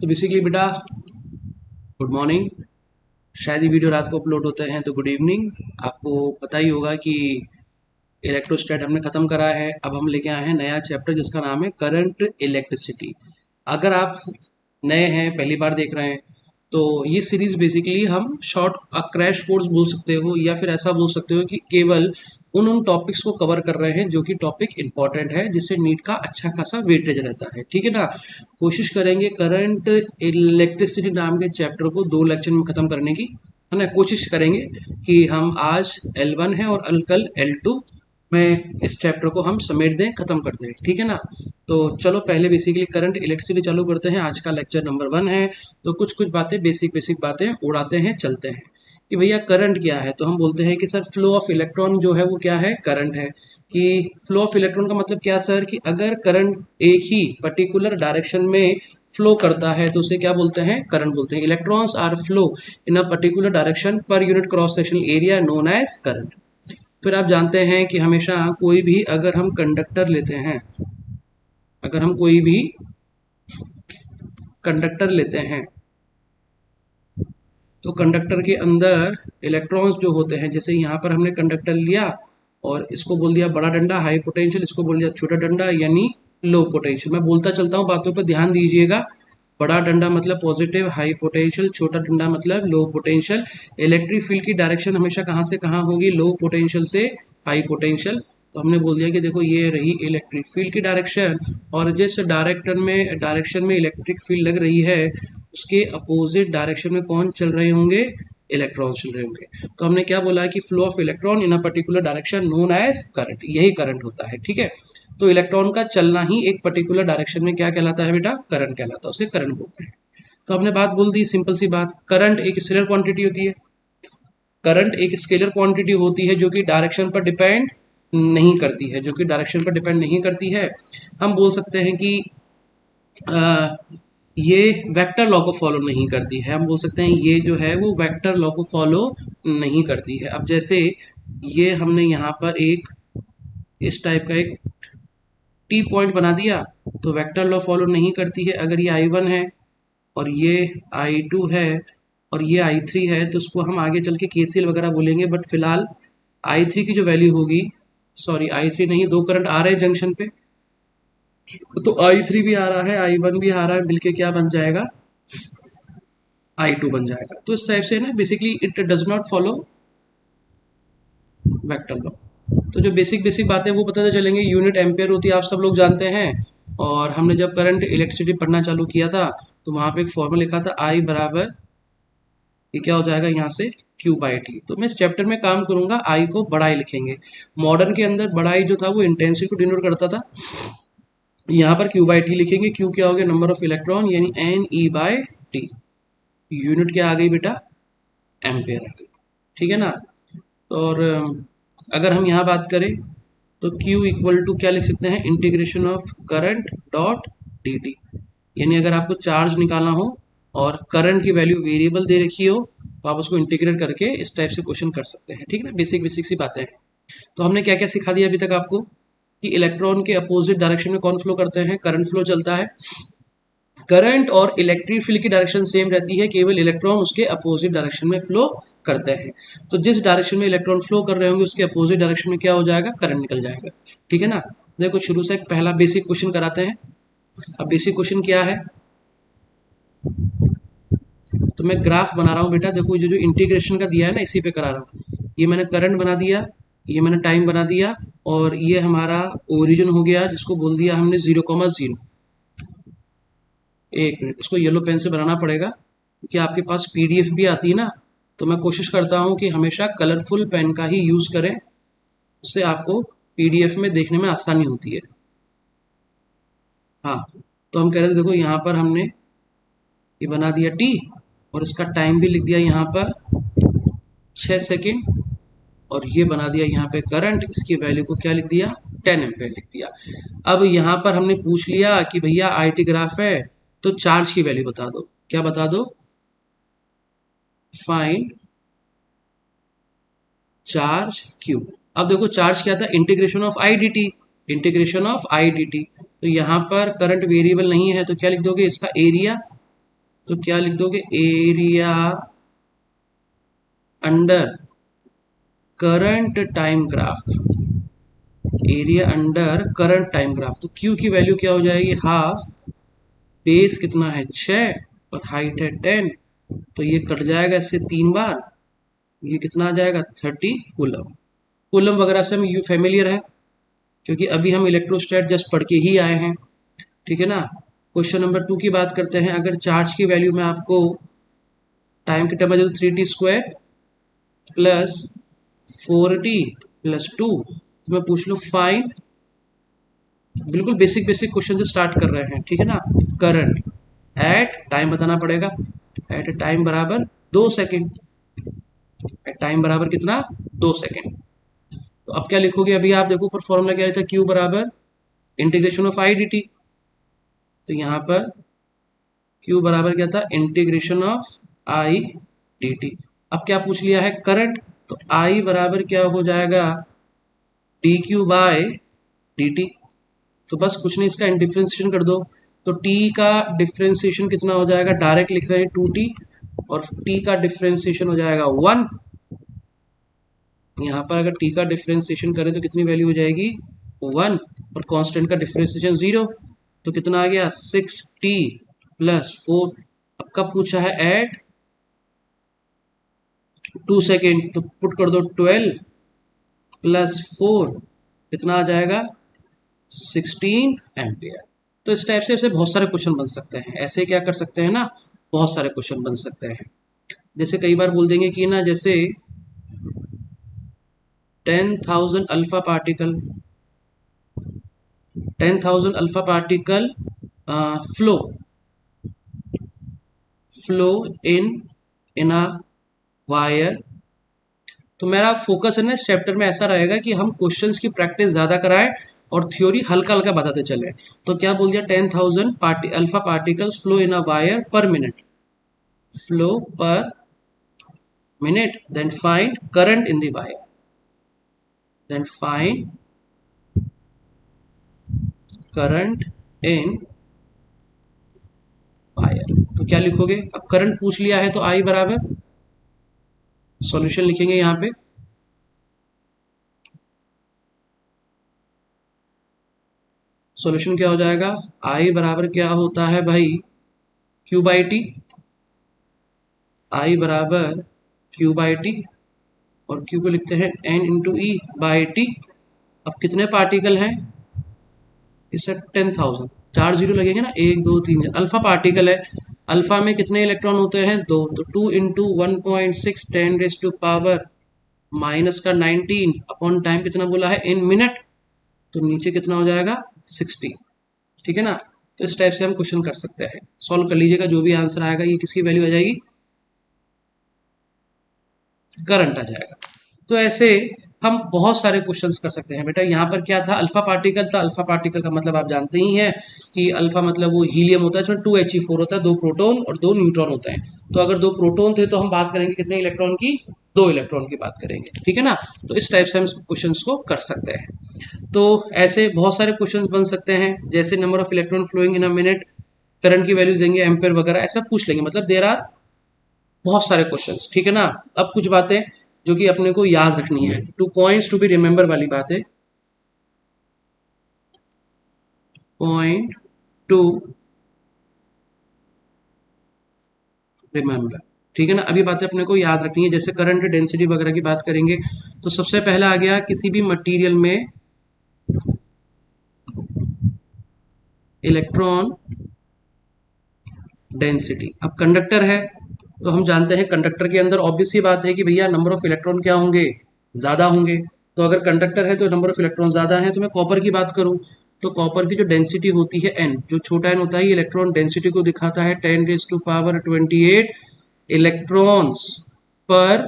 तो बेसिकली बेटा good morning. शायद ये वीडियो रात को अपलोड होते हैं तो गुड इवनिंग। आपको पता ही होगा कि इलेक्ट्रोस्टैट हमने ख़त्म करा है। अब हम लेके आए हैं नया चैप्टर जिसका नाम है करंट इलेक्ट्रिसिटी। अगर आप नए हैं, पहली बार देख रहे हैं, तो ये सीरीज़ बेसिकली हम शॉर्ट क्रैश कोर्स बोल सकते हो या फिर ऐसा बोल सकते हो कि केवल उन टॉपिक्स को कवर कर रहे हैं जो कि टॉपिक इंपॉर्टेंट है, जिससे नीट का अच्छा खासा वेटेज रहता है। ठीक है ना। कोशिश करेंगे करंट इलेक्ट्रिसिटी नाम के चैप्टर को 2 लेक्चर में ख़त्म करने की, है ना। कोशिश करेंगे कि हम आज L1 है और कल L2 में इस चैप्टर को हम समेट दें, ख़त्म कर दें। ठीक है ना। तो चलो पहले बेसिकली करंट इलेक्ट्रिसिटी चालू करते हैं। आज का लेक्चर नंबर 1 है। तो कुछ कुछ बातें बेसिक बातें उड़ाते हैं, चलते हैं कि भैया करंट क्या है। तो हम बोलते हैं कि सर फ्लो ऑफ इलेक्ट्रॉन जो है वो क्या है, करंट है। कि फ्लो ऑफ इलेक्ट्रॉन का मतलब क्या सर, कि अगर करंट एक ही पर्टिकुलर डायरेक्शन में फ्लो करता है तो उसे क्या बोलते हैं, करंट बोलते हैं। Electrons are flow in a particular direction per unit cross sectional area known as current. फिर आप जानते हैं कि हमेशा कोई भी अगर हम कंडक्टर लेते हैं, अगर हम कोई भी कंडक्टर लेते हैं तो कंडक्टर के अंदर इलेक्ट्रॉन्स जो होते हैं, जैसे यहाँ पर हमने कंडक्टर लिया और इसको बोल दिया बड़ा डंडा हाई पोटेंशियल, इसको बोल दिया छोटा डंडा यानी लो पोटेंशियल। मैं बोलता चलता हूँ, बातों पर ध्यान दीजिएगा। बड़ा डंडा मतलब पॉजिटिव हाई पोटेंशियल, छोटा डंडा मतलब लो पोटेंशियल। इलेक्ट्रिक फील्ड की डायरेक्शन हमेशा कहाँ से कहाँ होगी, लो पोटेंशियल से हाई पोटेंशियल। तो हमने बोल दिया कि देखो ये रही इलेक्ट्रिक फील्ड की डायरेक्शन, और जिस डायरेक्शन में इलेक्ट्रिक फील्ड लग रही है उसके अपोजिट डायरेक्शन में कौन चल रहे होंगे, इलेक्ट्रॉन चल रहे होंगे। तो हमने क्या बोला कि flow of electron in a particular direction known as current, यही करंट होता है। ठीक है। तो इलेक्ट्रॉन का चलना ही एक पर्टिकुलर डायरेक्शन में क्या कहलाता है बेटा, करंट कहलाता है, उसे करंट बोलते हैं। तो हमने बात बोल दी, सिंपल सी बात। करंट एक स्केलर क्वांटिटी होती है। करंट एक स्केलर क्वांटिटी होती है जो कि डायरेक्शन पर डिपेंड नहीं करती है, जो कि डायरेक्शन पर डिपेंड नहीं करती है। हम बोल सकते हैं कि ये वेक्टर लॉ को फॉलो नहीं करती है। हम बोल सकते हैं ये जो है वो वेक्टर लॉ को फॉलो नहीं करती है। अब जैसे ये हमने यहाँ पर एक इस टाइप का एक टी पॉइंट बना दिया, तो वेक्टर लॉ फॉलो नहीं करती है। अगर ये I1 है और ये I2 है और ये I3 है तो उसको हम आगे चल के KCL वगैरह बोलेंगे। बट फिलहाल I3 की जो वैल्यू होगी, सॉरी I3 नहीं, दो करंट आ रहे हैं जंक्शन पे, तो I3 भी आ रहा है I1 भी आ रहा है, मिलके क्या बन जाएगा, I2 बन जाएगा। तो इस टाइप से ना basically it does not follow vector law. तो जो बेसिक बेसिक बातें वो पता चलेंगे। यूनिट एम्पेयर होती है, आप सब लोग जानते हैं। और हमने जब करंट इलेक्ट्रिसिटी पढ़ना चालू किया था तो वहाँ पे एक फॉर्मूला लिखा था I बराबर, ये क्या हो जाएगा यहाँ से, Q/T। तो मैं इस चैप्टर में काम करूंगा, I को बड़ा I लिखेंगे। मॉडर्न के अंदर बड़ा I जो था वो इंटेंसिटी को डिनोट करता था, यहाँ पर Q/T लिखेंगे। Q क्या हो गया, नंबर ऑफ इलेक्ट्रॉन यानी Ne/T। यूनिट क्या आ गई बेटा, एम्पेयर आ गई। ठीक है ना। और अगर हम यहाँ बात करें तो Q इक्वल टू क्या लिख सकते हैं, integration of current dot dt। यानी अगर आपको चार्ज निकालना हो और करंट की वैल्यू वेरिएबल दे रखी हो तो आप उसको इंटीग्रेट करके इस टाइप से क्वेश्चन कर सकते हैं। ठीक है ना। बेसिक बेसिक सी बातें हैं। तो हमने क्या क्या सिखा दिया अभी तक आपको, कि इलेक्ट्रॉन के अपोजिट डायरेक्शन में कौन फ्लो करते हैं, करंट फ्लो चलता है। करंट और इलेक्ट्रिक फील्ड की डायरेक्शन सेम रहती है, केवल इलेक्ट्रॉन उसके अपोजिट डायरेक्शन में फ्लो करते हैं। तो जिस डायरेक्शन में इलेक्ट्रॉन फ्लो कर रहे होंगे उसके अपोजिट डायरेक्शन में क्या हो जाएगा, करंट निकल जाएगा। ठीक है ना। देखो शुरू से पहला बेसिक क्वेश्चन कराते हैं। अब बेसिक क्वेश्चन क्या है, तो मैं ग्राफ बना रहा हूँ बेटा। देखो जो जो इंटीग्रेशन का दिया है ना, इसी पे करा रहा हूँ। ये मैंने करंट बना दिया, ये मैंने टाइम बना दिया, और ये हमारा ओरिजिन हो गया जिसको बोल दिया हमने 0,0। एक मिनट, इसको येलो पेन से बनाना पड़ेगा क्योंकि आपके पास PDF भी आती है ना। तो मैं कोशिश करता हूँ कि हमेशा कलरफुल पेन का ही यूज़ करें, उससे आपको PDF में देखने में आसानी होती है। हाँ, तो हम कह रहे थे देखो यहाँ पर हमने ये बना दिया T, और इसका टाइम भी लिख दिया यहाँ पर 6 सेकेंड, और ये बना दिया यहाँ पे करंट, इसकी वैल्यू को क्या लिख दिया, 10 एम्पेयर लिख दिया। अब यहाँ पर हमने पूछ लिया कि भैया IT ग्राफ है तो चार्ज की वैल्यू बता दो। क्या बता दो, फाइंड चार्ज Q। अब देखो चार्ज क्या था, integration of I dt, integration of I dt। तो यहाँ पर करंट वेरिएबल नहीं है तो क्या लिख दोगे, इसका एरिया। तो क्या लिख दोगे, area under current time graph, area under current time graph. तो क्यू की वैल्यू क्या हो जाएगी, हाफ, बेस कितना है 6 और हाइट है 10, तो ये कट जाएगा इससे 3 बार, ये कितना आ जाएगा 30 कूलम। कूलम वगैरह से हम यू फेमिलियर है क्योंकि अभी हम इलेक्ट्रोस्टैट जस्ट पढ़ के ही आए हैं, ठीक है ना। क्वेश्चन नंबर 2 की बात करते हैं। अगर चार्ज की वैल्यू में आपको टाइम के टर्म में 3t² प्लस 4t प्लस 2, तो मैं पूछ लूँ फाइंड, बिल्कुल बेसिक बेसिक क्वेश्चन से स्टार्ट कर रहे हैं, ठीक है ना। करंट एट टाइम बताना पड़ेगा, एट टाइम बराबर 2 सेकेंड, एट टाइम बराबर कितना 2 सेकेंड। तो अब क्या लिखोगे, अभी आप देखो ऊपर फॉर्मूला क्या था, क्यू बराबर integration of I D T. तो यहाँ पर क्यू बराबर क्या था, integration of I D T. अब क्या पूछ लिया है, करंट, तो आई बराबर क्या हो जाएगा, D Q by D T. तो बस कुछ नहीं, इसका डिफ्रेंसिएशन कर दो। तो t का डिफ्रेंसिएशन कितना हो जाएगा, डायरेक्ट लिख रहे हैं 2t, और t का डिफ्रेंसिएशन हो जाएगा 1। यहाँ पर अगर t का डिफ्रेंसिएशन करें तो कितनी वैल्यू हो जाएगी 1, और कांस्टेंट का डिफ्रेंसिएशन 0, तो कितना आ गया 6t प्लस 4। अब कब पूछा है, एट 2 सेकेंड, तो पुट कर दो 12 प्लस 4, कितना आ जाएगा 16 एम्पियर। तो इस टाइप से ऐसे बहुत सारे क्वेश्चन बन सकते हैं, ऐसे क्या कर सकते हैं ना, बहुत सारे क्वेश्चन बन सकते हैं। जैसे कई बार बोल देंगे कि ना, जैसे 10,000 alpha particle, 10,000 alpha particle flow flow in a wire. तो मेरा फोकस है ना इस चैप्टर में ऐसा रहेगा कि हम क्वेश्चंस की प्रैक्टिस ज़्यादा कराएं और थ्योरी हल्का हल्का बताते चले। तो क्या बोल दिया, 10,000 alpha particles flow in a wire per minute, flow per minute, then find current in the wire, then find current in wire. तो क्या लिखोगे, अब करंट पूछ लिया है तो आई बराबर, सॉल्यूशन लिखेंगे यहाँ पे, सॉल्यूशन क्या हो जाएगा, आई बराबर क्या होता है भाई, क्यू बाई टी, आई बराबर क्यू बाई टी, और क्यू को लिखते हैं N into E by T. अब कितने पार्टिकल हैं, इससे 10,000, 4 जीरो लगेंगे ना, 1 2 3, अल्फा पार्टिकल है, अल्फा में कितने इलेक्ट्रॉन होते हैं 2, तो 2 into 1.6 10 raise to power minus का 19 अपॉन टाइम कितना बोला है इन मिनट, तो नीचे कितना हो जाएगा 60, ठीक है ना। तो इस टाइप से हम क्वेश्चन कर सकते हैं, सॉल्व कर लीजिएगा, जो भी आंसर आएगा ये किसकी वैल्यू आ जाएगी, करंट आ जाएगा। तो ऐसे हम बहुत सारे क्वेश्चंस कर सकते हैं बेटा। यहाँ पर क्या था, अल्फा पार्टिकल था, अल्फा पार्टिकल का मतलब आप जानते ही हैं कि अल्फा मतलब वो हीलियम होता है, इसमें 2He4 होता है, 2 प्रोटॉन और 2 न्यूट्रॉन होते हैं। तो अगर 2 प्रोटॉन थे तो हम बात करेंगे कितने इलेक्ट्रॉन की, 2 इलेक्ट्रॉन की बात करेंगे, ठीक है ना। तो इस टाइप से हम क्वेश्चन को कर सकते हैं। तो ऐसे बहुत सारे क्वेश्चन बन सकते हैं, जैसे number of electron flowing in a minute, current की वैल्यू देंगे एम्पेयर वगैरह, ऐसा पूछ लेंगे, मतलब देर आर बहुत सारे क्वेश्चंस, ठीक है ना। अब कुछ बातें जो कि अपने को याद रखनी है, 2 पॉइंट्स टू बी रिमेंबर वाली बात है, पॉइंट टू रिमेंबर, ठीक है ना। अभी बातें अपने को याद रखनी है, जैसे करंट डेंसिटी वगैरह की बात करेंगे। तो सबसे पहला आ गया, किसी भी मटेरियल में इलेक्ट्रॉन डेंसिटी। अब कंडक्टर है तो हम जानते हैं कंडक्टर के अंदर ऑब्वियस ही बात है कि भैया नंबर ऑफ इलेक्ट्रॉन क्या होंगे, ज़्यादा होंगे। तो अगर कंडक्टर है तो नंबर ऑफ इलेक्ट्रॉन ज़्यादा है। तो मैं कॉपर की बात करूं तो कॉपर की जो डेंसिटी होती है एन, जो छोटा एन होता है, ये इलेक्ट्रॉन डेंसिटी को दिखाता है 10 रेज टू पावर 28 इलेक्ट्रॉन्स पर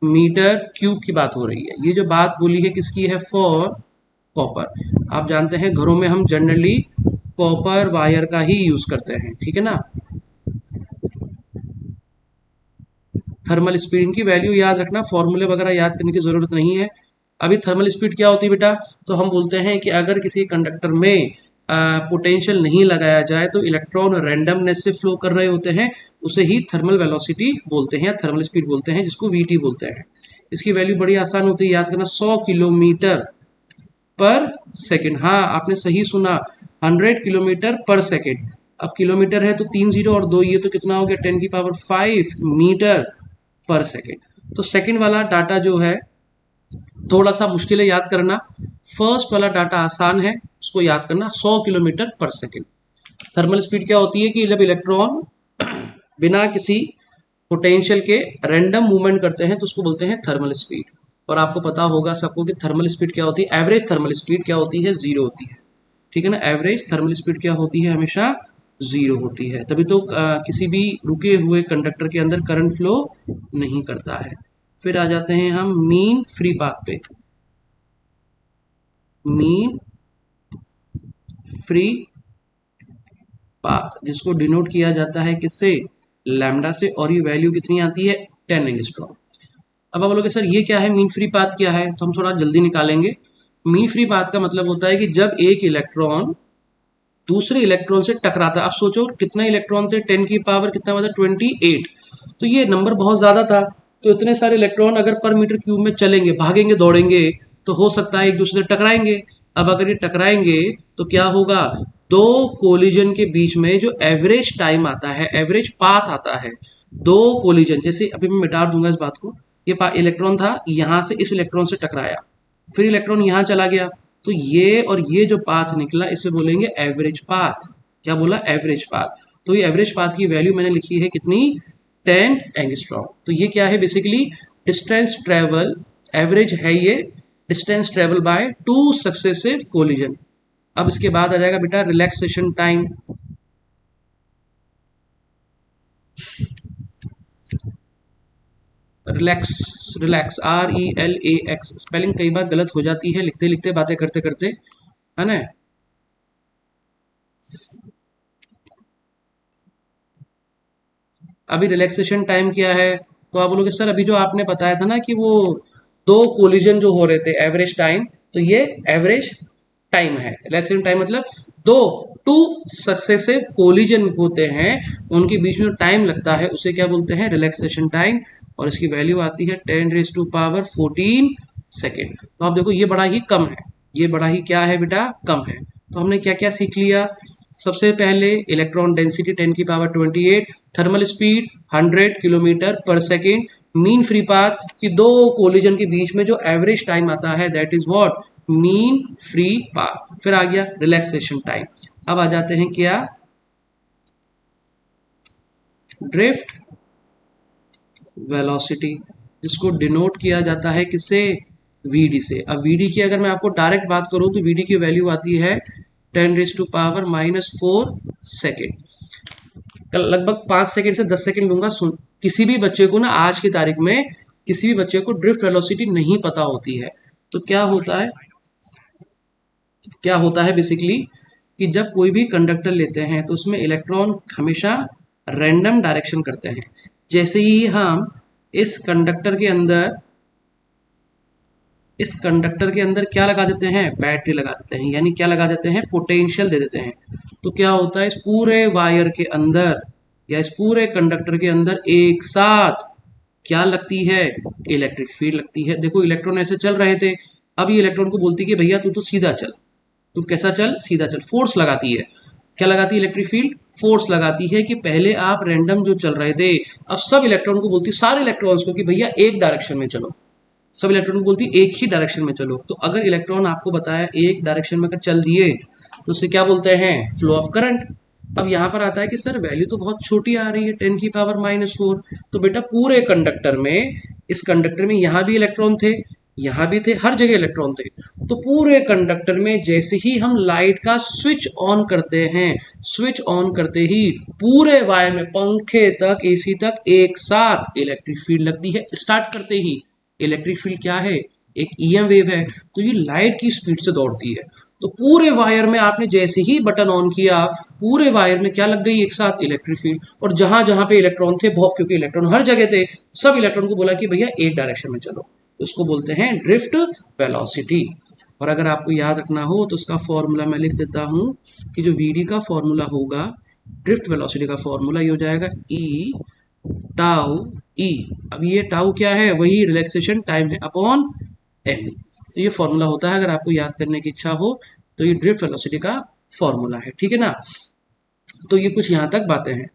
मीटर क्यूब की बात हो रही है। ये जो बात बोली है किसकी है, फॉर कॉपर। आप जानते हैं घरों में हम जनरली कॉपर वायर का ही यूज करते हैं, ठीक है ना। थर्मल स्पीड, इनकी वैल्यू याद रखना, फॉर्मूले वगैरह याद करने की जरूरत नहीं है। अभी थर्मल स्पीड क्या होती है बेटा, तो हम बोलते हैं कि अगर किसी कंडक्टर में पोटेंशियल नहीं लगाया जाए तो इलेक्ट्रॉन रैंडमनेस से फ्लो कर रहे होते हैं, उसे ही थर्मल वेलोसिटी बोलते हैं या थर्मल स्पीड बोलते हैं, जिसको वीटी बोलते हैं। इसकी वैल्यू बड़ी आसान होती है याद करना, 100 किलोमीटर पर सेकेंड। हाँ आपने सही सुना, 100 किलोमीटर पर सेकेंड। अब किलोमीटर है तो 3 जीरो और 2 ये तो कितना हो गया 10⁵ मीटर पर सेकेंड। तो सेकेंड वाला डाटा जो है थोड़ा सा मुश्किल है याद करना, फर्स्ट वाला डाटा आसान है, उसको याद करना 100 किलोमीटर पर सेकेंड। थर्मल स्पीड क्या होती है कि जब इलेक्ट्रॉन बिना किसी पोटेंशियल के रैंडम मूवमेंट करते हैं तो उसको बोलते हैं थर्मल स्पीड। और आपको पता होगा सबको कि थर्मल स्पीड क्या होती है, एवरेज थर्मल स्पीड क्या होती है, जीरो होती है। ठीक है ना, एवरेज थर्मल स्पीड क्या होती है, हमेशा जीरो होती है। तभी तो किसी भी रुके हुए कंडक्टर के अंदर करंट फ्लो नहीं करता है। फिर आ जाते हैं हम मीन फ्री पाथ पे। मीन फ्री पाथ जिसको डिनोट किया जाता है किससे, लैम्डा से, और ये वैल्यू कितनी आती है 10 एंगस्ट्रॉम। अब आप बोलोगे सर ये क्या है, मीन फ्री पाथ क्या है, तो हम थोड़ा जल्दी निकालेंगे। मीन फ्री पाथ का मतलब होता है कि जब एक इलेक्ट्रॉन दूसरे इलेक्ट्रॉन से टकराता है, आप सोचो कितना इलेक्ट्रॉन थे, 10 की पावर कितना हुआ था 28, तो ये नंबर बहुत ज्यादा था। तो इतने सारे इलेक्ट्रॉन अगर पर मीटर क्यूब में चलेंगे, भागेंगे, दौड़ेंगे, तो हो सकता है एक दूसरे से टकराएंगे। अब अगर ये टकराएंगे तो क्या होगा, दो कोलिजन के बीच में जो एवरेज टाइम आता है, एवरेज पाथ आता है, दो कोलिजन, जैसे अभी मैं मिटा दूंगा इस बात को, ये इलेक्ट्रॉन था यहां से इस इलेक्ट्रॉन से टकराया, फिर इलेक्ट्रॉन यहां चला गया, तो ये और ये जो पाथ निकला इसे बोलेंगे एवरेज पाथ। क्या बोला, एवरेज पाथ। तो ये एवरेज पाथ की वैल्यू मैंने लिखी है कितनी, 10 एंगस्ट्रॉम। तो ये क्या है, बेसिकली डिस्टेंस ट्रेवल, एवरेज है ये distance travel by two successive collision. अब इसके बाद आ जाएगा बेटा relaxation time. Relax, relax, RELAX, spelling कई बार गलत हो जाती है लिखते लिखते, बातें करते करते, है ना। अभी रिलैक्सेशन टाइम क्या है, तो आप बोलोगे सर अभी जो आपने बताया था ना कि वो दो कोलिजन जो हो रहे थे, एवरेज टाइम, तो ये एवरेज टाइम है। रिलैक्सेशन टाइम मतलब दो, टू सक्सेसिव कोलिजन होते हैं, उनके बीच में टाइम लगता है उसे क्या बोलते हैं, रिलैक्सेशन टाइम। और इसकी वैल्यू आती है 10⁻14 सेकेंड। तो आप देखो ये बड़ा ही कम है, ये बड़ा ही क्या है बेटा, कम है। तो हमने क्या क्या सीख लिया, सबसे पहले electron density 10⁻28, thermal speed 100 kilometre पर सेकेंड, मीन फ्री पाथ कि दो कोलिजन के बीच में जो एवरेज टाइम आता है that is what, mean free path. फिर आ गया रिलैक्सेशन टाइम। अब आ जाते हैं क्या, ड्रिफ्ट वेलोसिटी, जिसको डिनोट किया जाता है किससे, वीडी से। अब वीडी की अगर मैं आपको डायरेक्ट बात करूं तो वीडी की वैल्यू आती है 10⁻⁻4 सेकेंड। लगभग 5 सेकेंड से 10 सेकेंड लूंगा। सुन, किसी भी बच्चे को ना आज की तारीख में किसी भी बच्चे को ड्रिफ्ट वेलोसिटी नहीं पता होती है। तो क्या होता है, क्या होता है बेसिकली कि जब कोई भी कंडक्टर लेते हैं तो उसमें इलेक्ट्रॉन हमेशा रैंडम डायरेक्शन करते हैं। जैसे ही हम इस कंडक्टर के अंदर, इस कंडक्टर के अंदर क्या लगा देते हैं, बैटरी लगा देते हैं, यानी क्या लगा देते हैं, पोटेंशियल दे देते हैं, तो क्या होता है इस पूरे वायर के अंदर या इस पूरे कंडक्टर के अंदर एक साथ क्या लगती है, इलेक्ट्रिक फील्ड लगती है। देखो इलेक्ट्रॉन ऐसे चल रहे थे, अब ये इलेक्ट्रॉन को बोलती है कि भैया तू तो सीधा चल, तू कैसा चल, सीधा चल। फोर्स लगाती है, क्या लगाती है, इलेक्ट्रिक फील्ड फोर्स लगाती है कि पहले आप रैंडम जो चल रहे थे, अब सब इलेक्ट्रॉन को बोलती है, सारे इलेक्ट्रॉन्स को कि भैया एक डायरेक्शन में चलो, सब इलेक्ट्रॉन को बोलती है एक ही डायरेक्शन में चलो। तो अगर इलेक्ट्रॉन आपको बताया एक डायरेक्शन में अगर चल दिए तो उसे क्या बोलते हैं, फ्लो ऑफ करंट। अब यहाँ पर आता है कि सर वैल्यू तो बहुत छोटी आ रही है 10⁻⁻4, तो बेटा पूरे कंडक्टर में, इस कंडक्टर में यहाँ भी इलेक्ट्रॉन थे, यहाँ भी थे, हर जगह इलेक्ट्रॉन थे। तो पूरे कंडक्टर में जैसे ही हम लाइट का स्विच ऑन करते हैं, स्विच ऑन करते ही पूरे वायर में पंखे तक, एसी तक एक साथ इलेक्ट्रिक फील्ड लगती है। स्टार्ट करते ही इलेक्ट्रिक फील्ड क्या है, एक ईएम वेव है, तो ये लाइट की स्पीड से दौड़ती है। तो पूरे वायर में आपने जैसे ही बटन ऑन किया, पूरे वायर में क्या लग गई, एक साथ इलेक्ट्रिक फील्ड। और जहां जहां पे इलेक्ट्रॉन थे, बहुत, क्योंकि इलेक्ट्रॉन हर जगह थे, सब इलेक्ट्रॉन को बोला कि भैया एक डायरेक्शन में चलो, तो उसको बोलते हैं ड्रिफ्ट वेलोसिटी। और अगर आपको याद रखना हो तो उसका फॉर्मूला मैं लिख देता हूँ कि जो वी का फॉर्मूला होगा, ड्रिफ्ट वेलोसिटी का फॉर्मूला ये हो जाएगा ई टाउ ई। अब ये टाउ क्या है, वही रिलैक्सेशन टाइम है अपॉन एम। तो ये फॉर्मूला होता है, अगर आपको याद करने की इच्छा हो तो ये ड्रिफ्ट वेलोसिटी का फॉर्मूला है, ठीक है ना। तो ये कुछ यहाँ तक बातें हैं।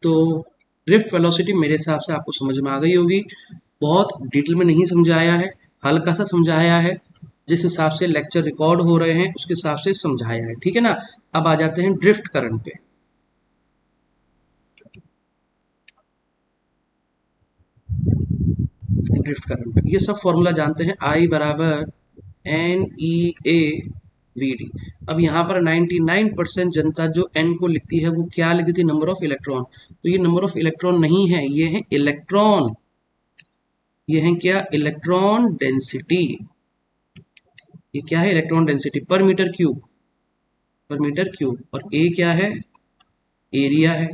तो ड्रिफ्ट वेलोसिटी मेरे हिसाब से आपको समझ में आ गई होगी। बहुत डिटेल में नहीं समझाया है, हल्का सा समझाया है, जिस हिसाब से लेक्चर रिकॉर्ड हो रहे हैं उसके हिसाब से समझाया है, ठीक है ना। अब आ जाते हैं ड्रिफ्ट करंट पे। ड्रिफ्ट करंट पे ये सब फॉर्मूला जानते हैं, आई बराबर N E A V D. अब यहाँ पर 99% जनता जो एन को लिखती है वो क्या लिखती थी, नंबर ऑफ इलेक्ट्रॉन। तो ये नंबर ऑफ इलेक्ट्रॉन नहीं है, ये है इलेक्ट्रॉन, ये है क्या, इलेक्ट्रॉन डेंसिटी। ये क्या है, इलेक्ट्रॉन डेंसिटी पर मीटर क्यूब, पर मीटर क्यूब। और ए क्या है, एरिया है।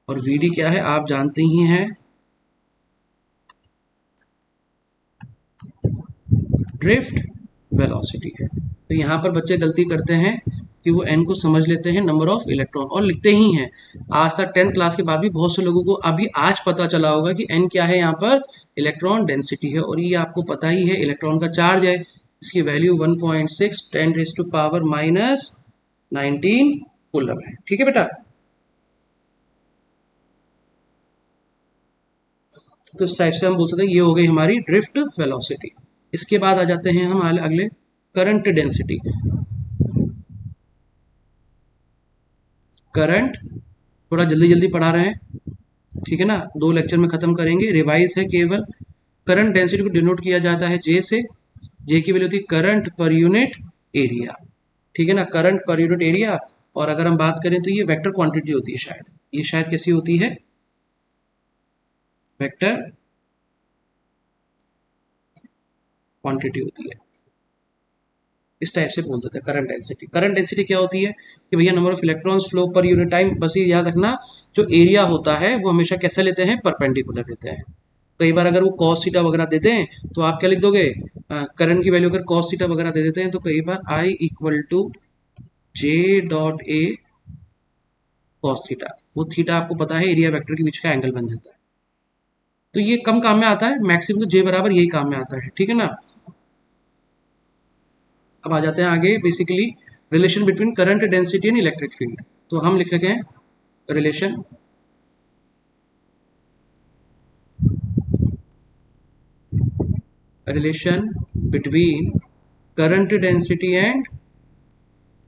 और वी डी क्या है, आप जानते ही हैं, ड्रिफ्ट वेलोसिटी है। तो यहाँ पर बच्चे गलती करते हैं कि वो एन को समझ लेते हैं नंबर ऑफ इलेक्ट्रॉन और लिखते ही हैं। आज तक 10th क्लास के बाद भी बहुत से लोगों को अभी आज पता चला होगा कि एन क्या है, यहाँ पर इलेक्ट्रॉन डेंसिटी है। और ये आपको पता ही है, इलेक्ट्रॉन का चार्ज है, इसकी वैल्यू 1.6 10⁻⁻19 कूलम है, ठीक है बेटा। तो इस टाइप से हम बोल सकते हैं ये हो गई हमारी ड्रिफ्ट वेलोसिटी। इसके बाद आ जाते हैं हम अगले करंट डेंसिटी। करंट थोड़ा जल्दी जल्दी पढ़ा रहे हैं, ठीक है ना, 2 लेक्चर में खत्म करेंगे, रिवाइज है केवल। करंट डेंसिटी को डिनोट किया जाता है जे से। जे की वैल्यू होती है करंट पर यूनिट एरिया, ठीक है ना, करंट पर यूनिट एरिया। और अगर हम बात करें तो ये वेक्टर क्वांटिटी होती है, शायद ये शायद कैसी होती है, वेक्टर क्वांटिटी होती है। इस टाइप से बोल देते हैं करंट डेंसिटी। करंट डेंसिटी क्या होती है कि भैया number of electrons flow per unit time. बस ये याद रखना, जो एरिया होता है वो हमेशा कैसे लेते हैं, परपेंडिकुलर लेते हैं। कई बार अगर वो कॉस थीटा वगैरह देते हैं तो आप क्या लिख दोगे, करंट की वैल्यू अगर कॉस थीटा वगैरह दे देते हैं तो कई बार I equal to J dot A cos theta, वो थीटा आपको पता है एरिया वेक्टर के बीच का एंगल बन जाता है। तो ये कम काम में आता है, मैक्सिमम तो जे बराबर यही काम में आता है, ठीक है ना। अब आ जाते हैं आगे, basically relation between current density and electric field. तो हम लिख रखे हैं relation between current density and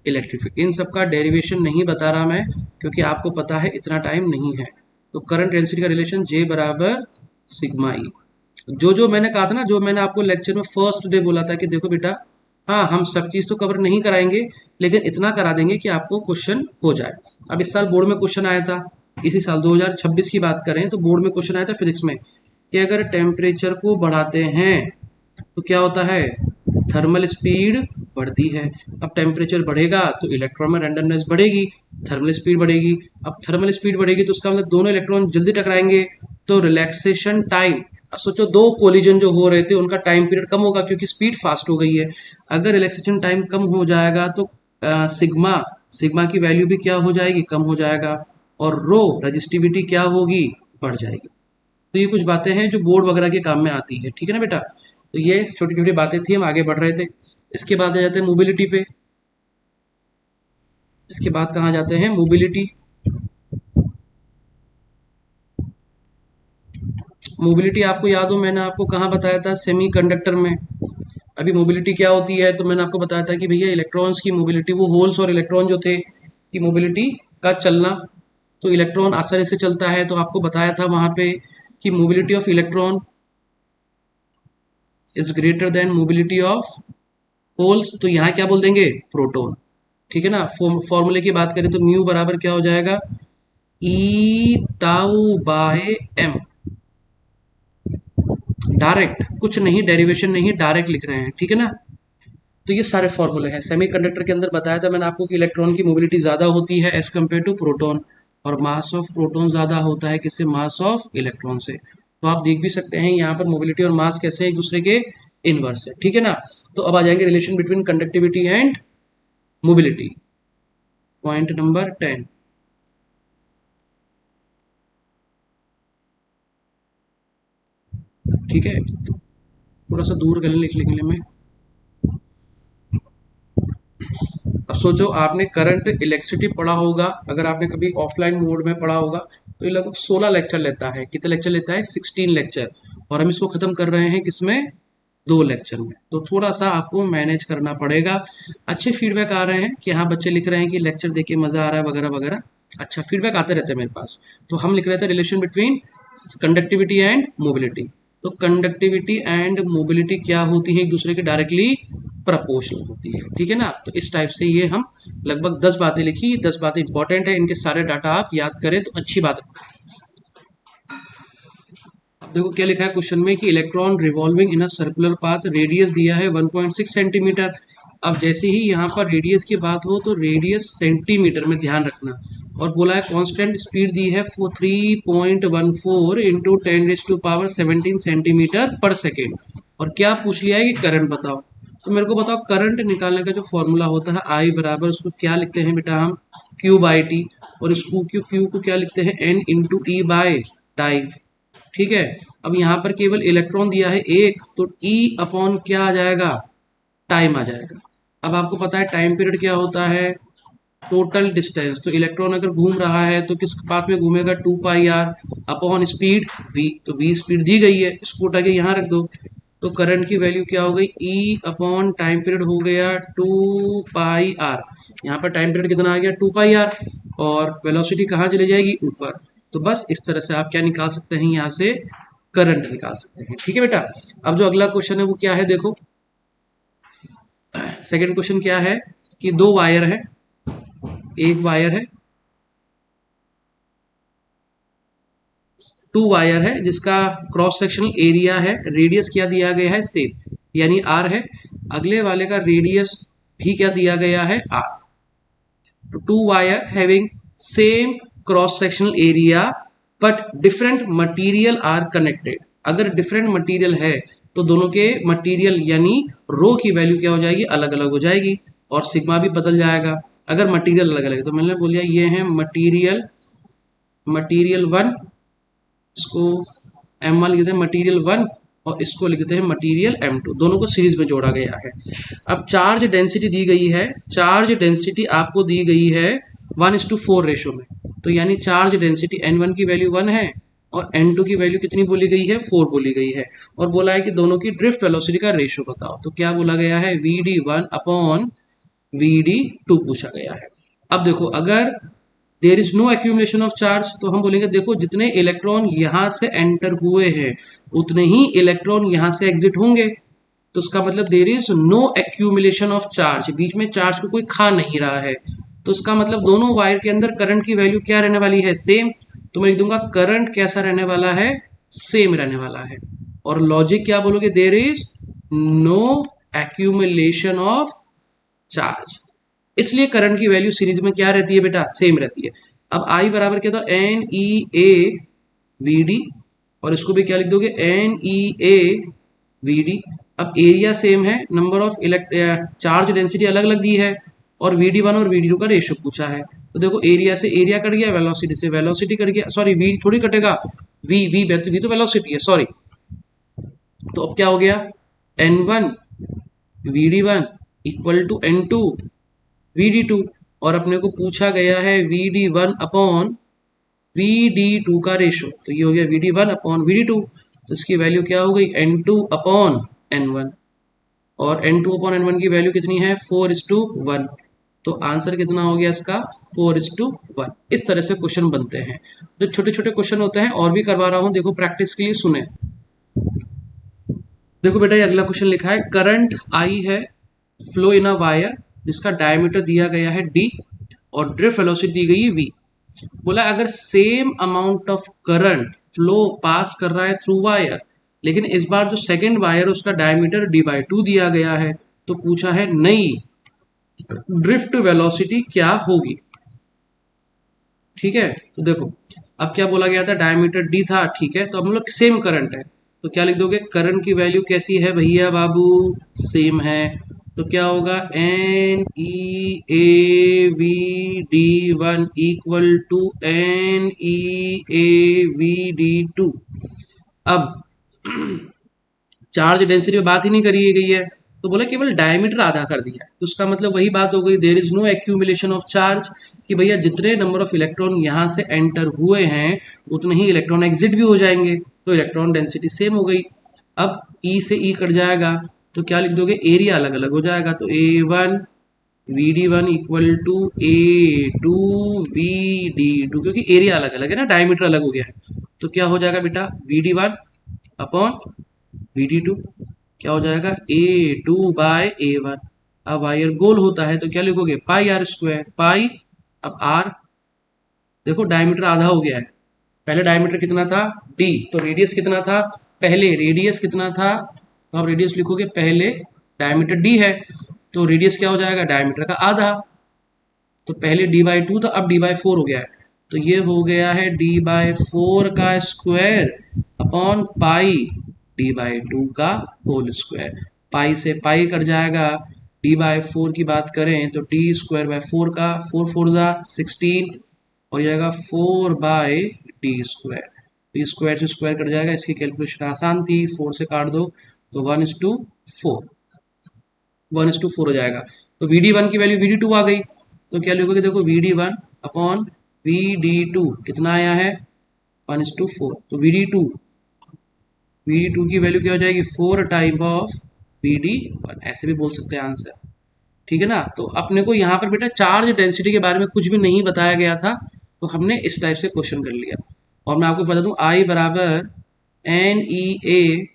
electric field. इन सबका डेरिवेशन नहीं बता रहा मैं, क्योंकि आपको पता है इतना टाइम नहीं है। तो करंट डेंसिटी का रिलेशन जे बराबर सिग्मा ई। जो मैंने कहा था ना, जो मैंने आपको लेक्चर में फर्स्ट डे बोला था कि देखो बेटा, हाँ हम सब चीज़ तो कवर नहीं कराएंगे, लेकिन इतना करा देंगे कि आपको क्वेश्चन हो जाए। अब इस साल बोर्ड में क्वेश्चन आया था, इसी साल 2026 की बात करें तो बोर्ड में क्वेश्चन आया था फिजिक्स में कि अगर टेम्परेचर को बढ़ाते हैं तो क्या होता है, थर्मल स्पीड बढ़ती है। अब टेम्परेचर बढ़ेगा तो इलेक्ट्रॉन में रैंडमनेस बढ़ेगी, थर्मल स्पीड बढ़ेगी। अब थर्मल स्पीड बढ़ेगी तो उसका मतलब दोनों इलेक्ट्रॉन जल्दी टकराएंगे, तो रिलैक्सेशन टाइम। अब सोचो, दो कोलिजन जो हो रहे थे उनका टाइम पीरियड कम होगा क्योंकि स्पीड फास्ट हो गई है। अगर रिलैक्सेशन टाइम कम हो जाएगा तो सिग्मा सिग्मा की वैल्यू भी क्या हो जाएगी, कम हो जाएगा। और रो रजिस्टिविटी क्या होगी, बढ़ जाएगी। तो ये कुछ बातें हैं जो बोर्ड वगैरह के काम में आती है, ठीक है ना बेटा। तो ये छोटी छोटी बातें थी, हम आगे बढ़ रहे थे। इसके बाद आ जाते हैं मोबिलिटी पे। इसके बाद कहाँ जाते हैं, मोबिलिटी। मोबिलिटी आपको याद हो, मैंने आपको कहाँ बताया था, सेमीकंडक्टर में। अभी मोबिलिटी क्या होती है तो मैंने आपको बताया था कि भैया इलेक्ट्रॉन्स की मोबिलिटी, वो होल्स और इलेक्ट्रॉन जो थे की मोबिलिटी का चलना। तो इलेक्ट्रॉन आसानी से चलता है, तो आपको बताया था वहां पे कि mobility of electron is greater than mobility of holes. तो यहाँ क्या बोल देंगे, प्रोटॉन, ठीक है ना। फॉर्मूले की बात करें तो म्यू बराबर क्या हो जाएगा, ई टाउ बाय एम। डायरेक्ट, कुछ नहीं डेरिवेशन नहीं, डायरेक्ट लिख रहे हैं, ठीक है ना। तो ये सारे फॉर्मूले हैं। सेमीकंडक्टर के अंदर बताया था मैंने आपको कि इलेक्ट्रॉन की मोबिलिटी ज़्यादा होती है एज कम्पेयर टू प्रोटॉन, और मास ऑफ प्रोटॉन ज़्यादा होता है किससे, मास ऑफ इलेक्ट्रॉन से। तो आप देख भी सकते हैं यहाँ पर मोबिलिटी और मास कैसे एक दूसरे के इनवर्स है, ठीक है ना। तो अब आ जाएंगे relation between conductivity and mobility, point number 10। ठीक है, थोड़ा सा दूर कर लें लिख लिखने में। अब सोचो, आपने करंट इलेक्ट्रिसिटी पढ़ा होगा, अगर आपने कभी ऑफलाइन मोड में पढ़ा होगा, तो ये लगभग 16 लेक्चर लेता है। कितने लेक्चर लेता है? 16 लेक्चर। और हम इसको खत्म कर रहे हैं किसमें? 2 लेक्चर में। तो थोड़ा सा आपको मैनेज करना पड़ेगा। अच्छे फीडबैक आ रहे हैं कि हाँ, बच्चे लिख रहे हैं कि लेक्चर देख के मजा आ रहा है वगैरह वगैरह। अच्छा फीडबैक आते रहते हैं मेरे पास। तो हम लिख रहे थे relation between conductivity and mobility. तो कंडक्टिविटी एंड मोबिलिटी क्या होती है? एक दूसरे के डायरेक्टली प्रपोर्शनल होती है, ठीक है ना। तो इस टाइप से ये हम लगभग 10 बातें लिखी। 10 बातें इंपॉर्टेंट है, इनके सारे डाटा आप याद करें तो अच्छी बात है। अब देखो क्या लिखा है क्वेश्चन में कि electron revolving in a circular path, radius दिया है 1.6 सेंटीमीटर। अब जैसे ही यहाँ पर रेडियस की बात हो तो रेडियस सेंटीमीटर में ध्यान रखना। और बोला है कांस्टेंट स्पीड दी है 3.14 इंटू 10⁻17 सेंटीमीटर पर सेकेंड। और क्या पूछ लिया है कि करंट बताओ। तो मेरे को बताओ, करंट निकालने का जो फॉर्मूला होता है आई बराबर, उसको क्या लिखते हैं बेटा हम? Q by T. और इसको क्यू को क्या लिखते हैं? N into E by time, ठीक है। अब यहाँ पर केवल इलेक्ट्रॉन दिया है एक, तो E अपॉन क्या आ जाएगा? टाइम आ जाएगा। अब आपको पता है टाइम पीरियड क्या होता है? Total distance. तो इलेक्ट्रॉन अगर घूम रहा है तो किस पाथ में घूमेगा? 2πr upon speed v। तो v स्पीड दी गई है, इसको उठा के यहाँ रख दो। तो करंट की वैल्यू क्या हो गई? E अपॉन टाइम पीरियड हो गया 2πr। यहाँ पर टाइम पीरियड कितना आ गया? 2πr। और वेलोसिटी कहाँ चली जाएगी? ऊपर। तो बस इस तरह से आप क्या निकाल सकते हैं? यहाँ से करंट निकाल सकते हैं, ठीक है बेटा। अब जो अगला क्वेश्चन है वो क्या है? देखो सेकंड क्वेश्चन क्या है कि दो वायर है, एक वायर है, टू वायर है जिसका क्रॉस सेक्शनल एरिया है, रेडियस क्या दिया गया है? सेम, यानी आर है। अगले वाले का रेडियस भी क्या दिया गया है? आर। तो two wire having same cross sectional area but different material are connected. अगर डिफरेंट मटेरियल है तो दोनों के मटेरियल यानी रो की वैल्यू क्या हो जाएगी? अलग अलग हो जाएगी और सिग्मा भी बदल जाएगा। अगर मटेरियल अलग अलग है तो मैंने बोलिया ये है मटेरियल, मटेरियल वन, इसको M1 लिखते हैं मटेरियल वन, और इसको लिखते हैं मटेरियल M2। दोनों को सीरीज में जोड़ा गया है। अब चार्ज डेंसिटी दी गई है, चार्ज डेंसिटी आपको दी गई है 1:4 रेशो में। तो यानी चार्ज डेंसिटी N1 की वैल्यू 1 है और N2 की वैल्यू कितनी बोली गई है? 4 बोली गई है। और बोला है कि दोनों की ड्रिफ्ट वेलोसिटी का रेशो बताओ। तो क्या बोला गया है? VD1 अपॉन VD2 पूछा गया है। अब देखो, अगर there is no accumulation of charge तो हम बोलेंगे देखो जितने इलेक्ट्रॉन यहां से एंटर हुए हैं उतने ही इलेक्ट्रॉन यहां से एग्जिट होंगे। तो उसका मतलब there is no accumulation of charge, बीच में चार्ज को कोई खा नहीं रहा है। तो उसका मतलब दोनों वायर के अंदर करंट की वैल्यू क्या रहने वाली है? सेम। तो मैं लिख दूंगा करंट कैसा रहने वाला है? सेम रहने वाला है। और लॉजिक क्या बोलोगे? There is no accumulation of charge, इसलिए करंट की वैल्यू सीरीज में क्या रहती है बेटा? सेम रहती है। अब आई बराबर क्या था? N E A V D, और इसको भी क्या लिख दोगे? N E A V D. अब एरिया सेम है, नंबर ऑफ चार्ज डेंसिटी अलग अलग दी है, और वी डी वन और वी डी टू का रेशियो पूछा है। तो देखो एरिया से एरिया कट गया, वेलोसिटी से वेलोसिटी कट गया, सॉरी वी थोड़ी कटेगा, वी तो वेलोसिटी है, सॉरी। तो अब क्या हो गया? N one V D one equal to N two VD2। और अपने को पूछा गया है VD1 अपॉन VD2 का रेशो। तो ये हो गया VD1 अपॉन VD2। तो इसकी वैल्यू क्या हो गई? N2 upon N1। और N2 अपॉन N1 की वैल्यू कितनी है? 4:1। तो आंसर कितना हो गया इसका? 4:1। इस तरह से क्वेश्चन बनते हैं। जो छोटे छोटे क्वेश्चन होते हैं और भी करवा रहा हूं, देखो प्रैक्टिस के लिए सुने। देखो बेटा, ये अगला क्वेश्चन लिखा है करंट आई है, फ्लो इन अ वायर जिसका डायमीटर दिया गया है d और ड्रिफ्ट वेलोसिटी दी गई है v। बोला अगर same amount of current flow pass कर रहा है थ्रू वायर, लेकिन इस बार जो सेकेंड वायर उसका डायमीटर d/2 दिया गया है, तो पूछा है नई ड्रिफ्ट वेलोसिटी क्या होगी। ठीक है, तो देखो अब क्या बोला गया था? डायमीटर d था, ठीक है। तो अब हम लोग सेम करंट है, तो क्या लिख दोगे, करंट की वैल्यू कैसी है भैया बाबू, सेम है। तो क्या होगा, N E A V D one equal to N E A V D two. अब चार्ज डेंसिटी पे बात ही नहीं करी गई है, तो बोला केवल डायमीटर आधा कर दिया है, तो उसका मतलब वही बात हो गई, there is no accumulation of charge, कि भैया जितने नंबर ऑफ इलेक्ट्रॉन यहाँ से एंटर हुए हैं उतने ही इलेक्ट्रॉन एग्जिट भी हो जाएंगे, तो इलेक्ट्रॉन डेंसिटी सेम हो गई। अब ई से ई कट जाएगा, तो क्या लिख दोगे, एरिया अलग अलग हो जाएगा, तो A one V D one equal to A two V D two, क्योंकि एरिया अलग अलग है ना, डायमीटर अलग हो गया है। तो क्या हो जाएगा बेटा, V D one upon V D two, क्या हो जाएगा, A two by A one. अब वायर गोल होता है तो क्या लिखोगे, पाई आर स्क्वायर, पाई, अब आर, देखो डायमीटर आधा हो गया है, पहले डायमीटर कितना था डी, तो रेडियस कितना था, पहले रेडियस कितना था, तो आप रेडियस लिखोगे, पहले डायमीटर डी है, तो रेडियस क्या हो जाएगा, डायमीटर का आधा, तो पहले डी बाई टू था, अब डी बाई फोर हो गया है, तो ये हो गया है डी बाई फोर का square upon pi D by two का होल स्क्वायर। पाई से पाई कट जाएगा, डी बाई फोर की बात करें तो डी स्क्वायर बाय फोर का, फोर फोर ज़ा 16, और ये जाएगा four by D square, D square से स्क्वायर कट जाएगा, इसकी कैलकुलेशन आसान थी, फोर से काट दो तो 1:4, 1:4 हो जाएगा। तो वी डी वन की वैल्यू वी डी टू आ गई, तो क्या लिखोगे, देखो V D one upon V D two कितना आया है, 1:4, तो वी डी टू की वैल्यू क्या हो जाएगी, 4 time of V D one, ऐसे भी बोल सकते हैं आंसर, ठीक है ना। तो अपने को यहाँ पर बेटा चार्ज डेंसिटी के बारे में कुछ भी नहीं बताया गया था, तो हमने इस टाइप से क्वेश्चन कर लिया। और मैं आपको बता दूं, आई बराबर N E A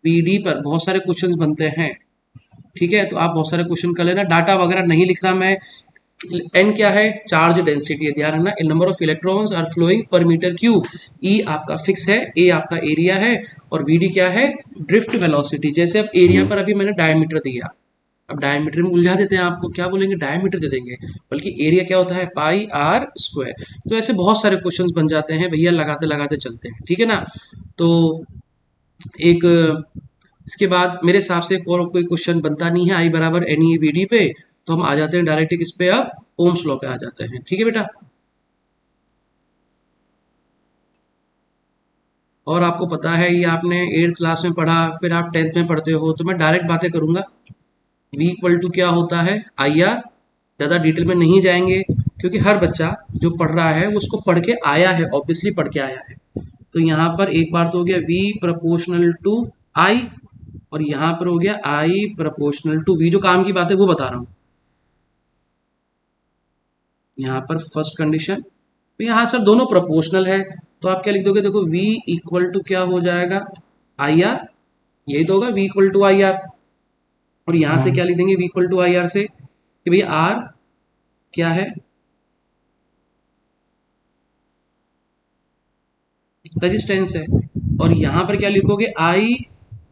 P D पर बहुत सारे क्वेश्चंस बनते हैं, ठीक है, तो आप बहुत सारे क्वेश्चन कर लेना, डाटा वगैरह नहीं लिख रहा मैं। एन क्या है, चार्ज डेंसिटी है, ध्यान रखना, number of electrons are flowing per metre cube, e आपका फिक्स है, ए आपका एरिया है, और वी डी क्या है, ड्रिफ्ट वेलोसिटी। जैसे अब एरिया पर अभी मैंने डायमीटर दिया, अब डायमीटर में उलझा देते हैं आपको, क्या बोलेंगे, डायमीटर दे देंगे, बल्कि एरिया क्या होता है, पाई आर स्क्वायर। तो ऐसे बहुत सारे क्वेश्चंस बन जाते हैं भैया, लगाते लगाते चलते हैं, ठीक है ना। तो एक इसके बाद मेरे हिसाब से और कोई क्वेश्चन बनता नहीं है, आई बराबर एन ई वी डी पे, तो हम आ जाते हैं डायरेक्ट किस पे, अब ओम्स लॉ पे आ जाते हैं, ठीक है बेटा। और आपको पता है ये आपने 8th क्लास में पढ़ा, फिर आप 10th में पढ़ते हो, तो मैं डायरेक्ट बातें करूंगा। V इक्वल टू क्या होता है, आई आर, ज़्यादा डिटेल में नहीं जाएंगे, क्योंकि हर बच्चा जो पढ़ रहा है वो उसको पढ़ के आया है, ऑब्वियसली पढ़ के आया है। तो यहाँ पर एक बार तो हो गया V प्रोपोर्शनल टू I, और यहाँ पर हो गया I प्रोपोर्शनल टू V, जो काम की बात है वो बता रहा हूँ। यहाँ पर फर्स्ट कंडीशन, तो यहाँ सर दोनों प्रोपोर्शनल है, तो आप क्या लिख दोगे, देखो V इक्वल टू क्या हो जाएगा, आई आर, यही तो होगा V equal to I R, और यहाँ से क्या लिख देंगे, V equal to I R से, कि भाई R क्या है, रेजिस्टेंस है, और यहां पर क्या लिखोगे, I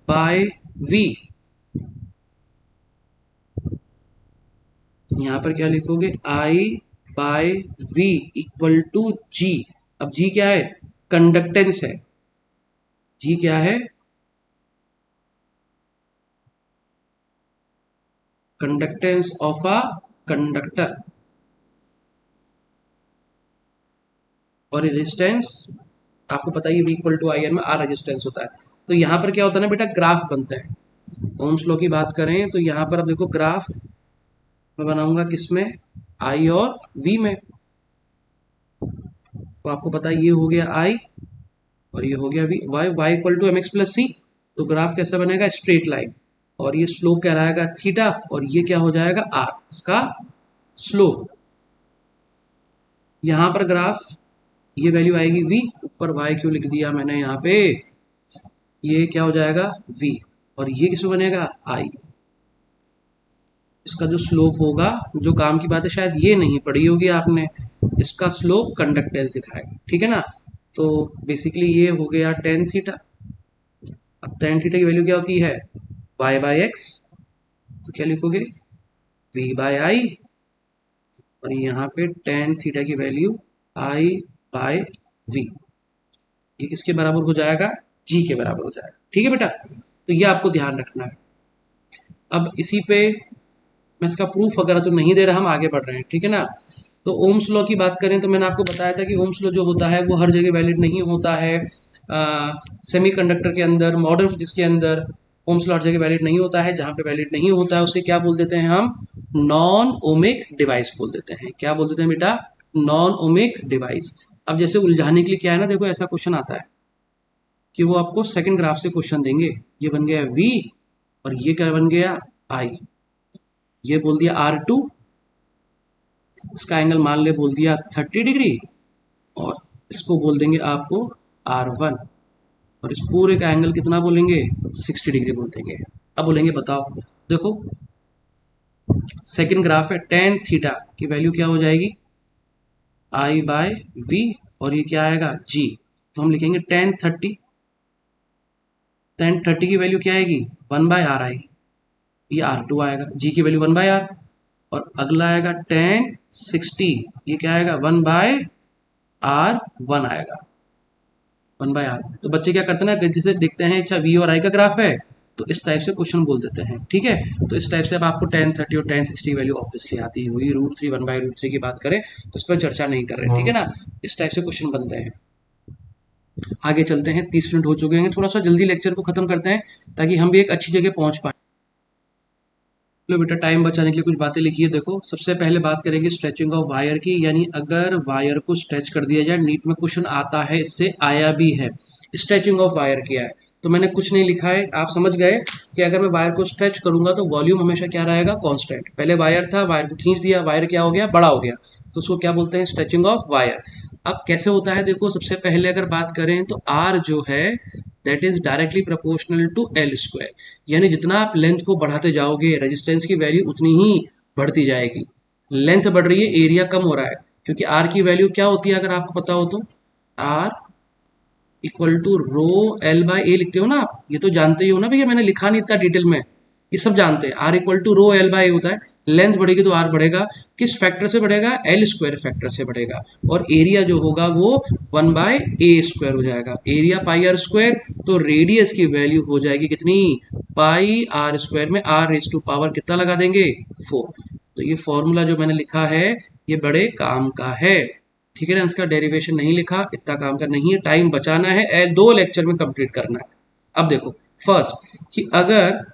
बाय V, यहां पर क्या लिखोगे, I by V equal to G। अब G क्या है, कंडक्टेंस है, G क्या है, कंडक्टेंस ऑफ अ कंडक्टर, और रेजिस्टेंस आपको पता ही, V equal to I R में R रेजिस्टेंस होता है। तो यहाँ पर क्या होता है ना बेटा, ग्राफ बनता है, ओम्स लॉ की बात करें तो यहाँ पर अब देखो ग्राफ मैं बनाऊंगा किसमें, I और V में, तो आपको पता है ये हो गया I और ये हो गया V, y equal to M X plus C, तो ग्राफ कैसा बनेगा, स्ट्रेट लाइन, और ये स्लोप क्या रहेगा, थीटा, और ये क्या हो जाएगा, r, इसका स्लोप। यहाँ पर ग्राफ ये वैल्यू आएगी v, ऊपर y क्यों लिख दिया मैंने यहाँ पे, ये क्या हो जाएगा v, और ये किसमें बनेगा I, इसका जो स्लोप होगा, जो काम की बात है शायद ये नहीं पढ़ी होगी आपने, इसका स्लोप कंडक्टेंस दिखाएगा, ठीक है ना। तो बेसिकली ये हो गया टेन थीटा। अब टेन थीटा की वैल्यू क्या होती है, y बाई एक्स, तो क्या लिखोगे, v बाई आई, और यहाँ पे टेन थीटा की वैल्यू i बाय v, ये किसके बराबर हो जाएगा, जी के बराबर हो जाएगा। ठीक है बेटा, तो ये आपको ध्यान रखना है। अब इसी पे मैं इसका प्रूफ वगैरह तो नहीं दे रहा, हम आगे बढ़ रहे हैं। ठीक है ना। तो ओम्स लॉ की बात करें तो मैंने आपको बताया था कि ओम्स लॉ जो होता है वो हर जगह वैलिड नहीं होता है। सेमीकंडक्टर के अंदर, मॉडर्न फिजिक्स के अंदर ओम्स लॉ हर जगह वैलिड नहीं होता है। जहाँ पे वैलिड नहीं होता है उसे क्या बोल देते हैं हम? नॉन ओमिक डिवाइस बोल देते हैं। क्या बोल देते हैं बेटा? Non ohmic device. अब जैसे उलझाने के लिए क्या है ना, देखो ऐसा क्वेश्चन आता है कि वो आपको सेकंड ग्राफ से क्वेश्चन देंगे। ये बन गया V और ये क्या बन गया I। ये बोल दिया R2, इसका एंगल मान ले बोल दिया 30 डिग्री, और इसको बोल देंगे आपको R1, और इस पूरे का एंगल कितना बोलेंगे? 60 डिग्री बोल देंगे। अब बोलेंगे बताओ, देखो सेकंड ग्राफ है, टेन थीटा की वैल्यू क्या हो जाएगी? I/V, और ये क्या आएगा? G। तो हम लिखेंगे टेन थर्टी की वैल्यू क्या आएगी? 1/R आएगी। ये R2 आएगा, G की वैल्यू 1/R, और अगला आएगा टेन 60, ये क्या आएगा? 1/R1 आएगा। 1/R। तो बच्चे क्या करते हैं ना, जैसे देखते हैं अच्छा V और I का ग्राफ है तो इस टाइप से क्वेश्चन बोल देते हैं। ठीक है, तो इस टाइप से अब आपको टेन 30 और टेन 60 की वैल्यू ऑब्वियसली आती हुई √3 1/√3 की बात करें तो इस पर चर्चा नहीं कर रहे। ठीक है ना, इस टाइप से क्वेश्चन बनते हैं। आगे चलते हैं, 30 मिनट हो चुके हैं, थोड़ा सा जल्दी लेक्चर को खत्म करते हैं ताकि हम भी एक अच्छी जगह पहुंच पाए। लो बेटा, टाइम बचाने के लिए कुछ बातें लिखी है। देखो सबसे पहले बात करेंगे स्ट्रेचिंग ऑफ वायर की, यानी अगर वायर को स्ट्रेच कर दिया जाए, नीट में क्वेश्चन आता है, इससे आया भी है। स्ट्रेचिंग ऑफ वायर किया है तो मैंने कुछ नहीं लिखा है, आप समझ गए कि अगर मैं वायर को स्ट्रेच करूंगा तो वॉल्यूम हमेशा क्या रहेगा? कांस्टेंट। पहले वायर था, वायर को खींच दिया, वायर क्या हो गया? बड़ा हो गया, तो उसको क्या बोलते हैं? Stretching of wire. अब कैसे होता है देखो, सबसे पहले अगर बात करें तो आर जो है that is directly proportional to L square, यानी जितना आप लेंथ को बढ़ाते जाओगे रेजिस्टेंस की वैल्यू उतनी ही बढ़ती जाएगी। लेंथ बढ़ रही है, एरिया कम हो रहा है, क्योंकि आर की वैल्यू क्या होती है अगर आपको पता हो तो? R equal to rho L by A लिखते हो ना आप, ये तो जानते ही हो ना भैया, मैंने लिखा नहीं इतना डिटेल में, ये सब जानते हैं। R equal to rho L by A होता है, लेंथ बढ़ेगी तो आर बढ़ेगा, किस फैक्टर से बढ़ेगा? एल स्क्वायर फैक्टर से बढ़ेगा, और एरिया जो होगा वो 1/a² हो जाएगा। एरिया पाई आर स्क्वायर, तो रेडियस की वैल्यू हो जाएगी कितनी? पाई आर स्क्वायर में आर रेज टू पावर कितना लगा देंगे? 4। तो ये फॉर्मूला जो मैंने लिखा है ये बड़े काम का है। ठीक है ना, इसका डेरिवेशन नहीं लिखा, इतना काम का नहीं है, टाइम बचाना है, 2 लेक्चर में कंप्लीट करना है। अब देखो फर्स्ट कि अगर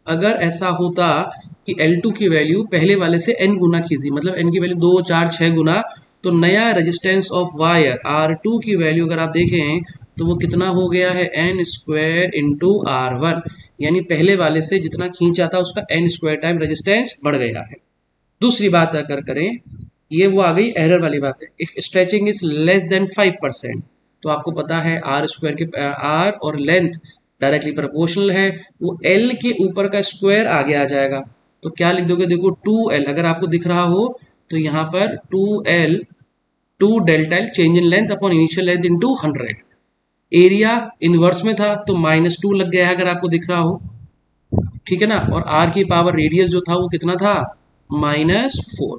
अगर ऐसा होता कि L2 की वैल्यू पहले वाले से n गुना खींची, मतलब n की वैल्यू 2 4 6 गुना, तो नया रेजिस्टेंस ऑफ वायर R2 की वैल्यू अगर आप देखें तो वो कितना हो गया है? n² इंटू R1, यानी पहले वाले से जितना खींचा था उसका n² टाइम रेजिस्टेंस बढ़ गया है। दूसरी बात अगर करें, ये वो आ गई एरर वाली बात है, if stretching is less than 5%, तो आपको पता है आर स्क्वायर के आर और लेंथ डायरेक्टली प्रोपोर्शनल है, वो एल के ऊपर का स्क्वायर आगे आ जाएगा। तो क्या लिख दोगे? देखो 2l अगर आपको दिख रहा हो तो यहाँ पर 2l 2 delta L change in length upon initial length into 100। Area inverse में था तो -2 लग गया है अगर आपको दिख रहा हो। ठीक है ना, और आर की पावर रेडियस जो था वो कितना था? -4।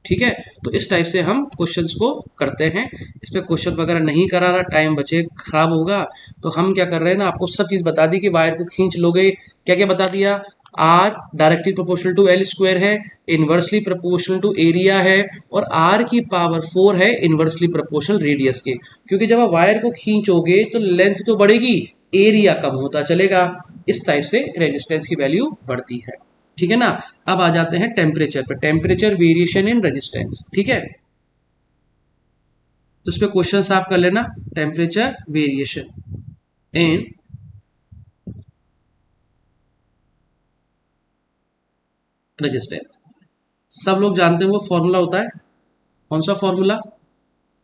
ठीक है, तो इस टाइप से हम क्वेश्चंस को करते हैं। इस पे क्वेश्चन वगैरह नहीं करा रहा, टाइम बचे खराब होगा, तो हम क्या कर रहे हैं ना, आपको सब चीज बता दी कि वायर को खींच लोगे, क्या क्या बता दिया? R directly proportional to L square है, इनवर्सली प्रोपोर्शनल टू एरिया है, और आर की पावर 4 है इनवर्सली प्रोपोर्शनल रेडियस के, क्योंकि जब आप वायर को खींचोगे तो लेंथ तो बढ़ेगी, एरिया कम होता चलेगा, इस टाइप से रेजिस्टेंस की वैल्यू बढ़ती है। ठीक है ना। अब आ जाते हैं टेम्परेचर पे, टेम्परेचर वेरिएशन इन रेजिस्टेंस। ठीक है, तो इस पे क्वेश्चन आप कर लेना, टेम्परेचर वेरिएशन इन रेजिस्टेंस। सब लोग जानते हैं वो फॉर्मूला होता है, कौन सा फॉर्मूला?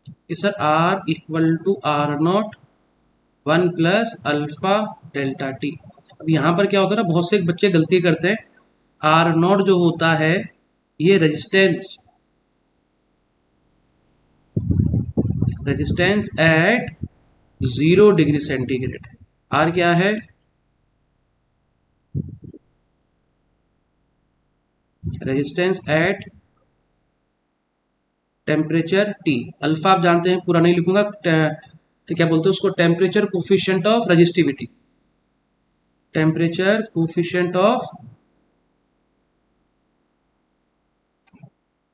कि sir R equal to R not 1 plus alpha delta T. अब यहाँ पर क्या होता है ना, बहुत से बच्चे गलती करते हैं, आर नॉट जो होता है ये resistance resistance at 0 degree centigrade है। आर क्या है? Resistance at temperature T. Alpha आप जानते हैं, पूरा नहीं लिखूंगा, तो क्या बोलते हैं उसको, temperature coefficient of resistivity, temperature coefficient of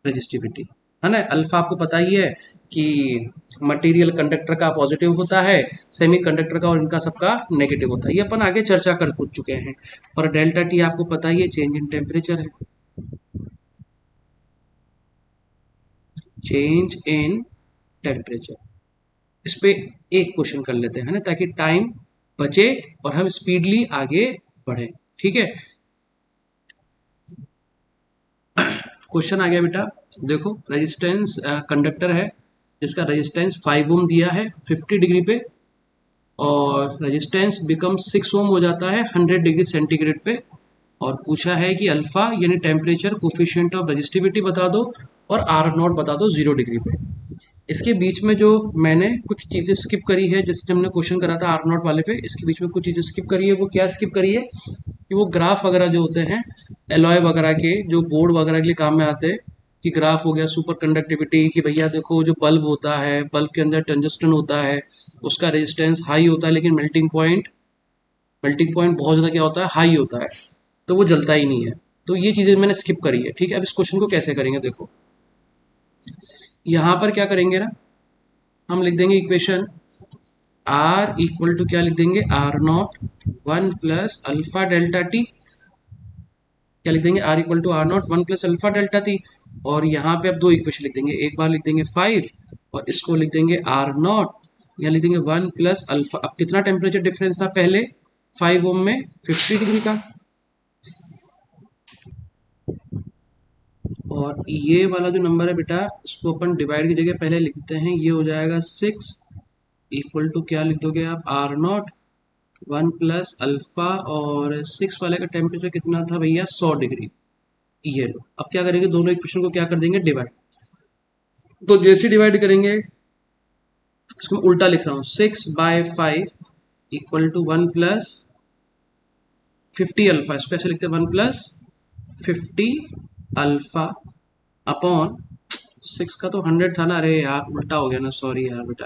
resistivity, है ना। अल्फा आपको पता ही है कि मटेरियल कंडक्टर का पॉजिटिव होता है, सेमी कंडक्टर का और इनका सबका नेगेटिव होता है, ये अपन आगे चर्चा कर पूछ चुके हैं। और डेल्टा टी आपको पता ही है चेंज इन टेम्परेचर है, चेंज इन टेम्परेचर। इस पे एक क्वेश्चन कर लेते हैं ना, ताकि टाइम बचे और हम स्पीडली आगे बढ़े, ठीक है। क्वेश्चन आ गया बेटा, देखो रेजिस्टेंस कंडक्टर है जिसका रेजिस्टेंस 5 ओम दिया है 50 डिग्री पे, और रेजिस्टेंस बिकम 6 ओम हो जाता है 100 डिग्री सेंटीग्रेड पे, और पूछा है कि अल्फा यानी टेम्परेचर कोफिशिएंट ऑफ रेजिस्टिविटी बता दो और आर नॉट बता दो 0 डिग्री पे। इसके बीच में जो मैंने कुछ चीज़ें स्किप करी है, जैसे हमने क्वेश्चन करा था आर नॉट वाले पे, इसके बीच में कुछ चीज़ें स्किप करी है। वो क्या स्किप करी है कि वो ग्राफ वगैरह जो होते हैं एलॉय वगैरह के, जो बोर्ड वगैरह के लिए काम में आते हैं, कि ग्राफ हो गया सुपर कंडक्टिविटी, कि भैया देखो जो बल्ब होता है, बल्ब के अंदर टंजस्टन होता है, उसका रेजिस्टेंस हाई होता है लेकिन मेल्टिंग पॉइंट बहुत ज़्यादा क्या होता है, हाई होता है, तो वो जलता ही नहीं है। तो ये चीज़ें मैंने स्किप करी है, ठीक है। अब इस क्वेश्चन को कैसे करेंगे, देखो यहाँ पर क्या करेंगे ना, हम लिख देंगे इक्वेशन आर इक्वल टू क्या लिख देंगे, R not 1 plus alpha delta T, क्या लिख देंगे, R equal to R not 1 plus alpha delta T. और यहाँ पे अब दो इक्वेशन लिख देंगे, एक बार लिख देंगे 5 और इसको लिख देंगे आर नॉट, यहाँ लिख देंगे 1 प्लस अल्फा। अब कितना टेम्परेचर डिफरेंस था पहले 5 ओम में, 50 डिग्री का, और ये वाला जो नंबर है बेटा इसको अपन डिवाइड की जगह पहले लिखते हैं, ये हो जाएगा 6 इक्वल टू क्या लिख दोगे आप, आर नॉट 1 प्लस अल्फा, और 6 वाले का टेम्परेचर कितना था भैया, 100 डिग्री। ये लो, अब क्या करेंगे, दोनों इक्वेशन को क्या कर देंगे, डिवाइड। तो जैसे डिवाइड करेंगे, इसको मैं उल्टा लिख रहा हूँ, 6/5 इक्वल टू 1 प्लस 50 अल्फा, इसको ऐसे लिखते हैं 1 प्लस 50 अल्फा अपॉन 6 का तो 100 था ना, अरे यार उल्टा हो गया ना, सॉरी यार बेटा।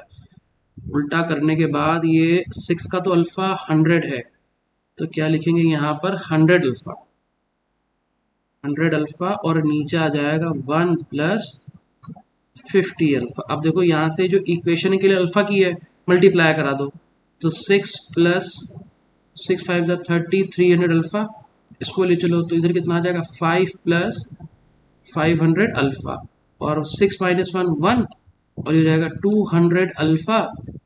उल्टा करने के बाद ये 6 का तो अल्फा 100 है, तो क्या लिखेंगे यहाँ पर 100 अल्फा, और नीचे आ जाएगा 1 प्लस 50 अल्फा। अब देखो यहाँ से जो इक्वेशन के लिए अल्फा की है मल्टीप्लाई करा दो, तो 6 प्लस 6×5 = 30, 300 अल्फा, इसको ले चलो तो इधर कितना आ जाएगा, 5 प्लस 500 अल्फा, और 6 माइनस 1 1, और ये हो जाएगा 200 अल्फा।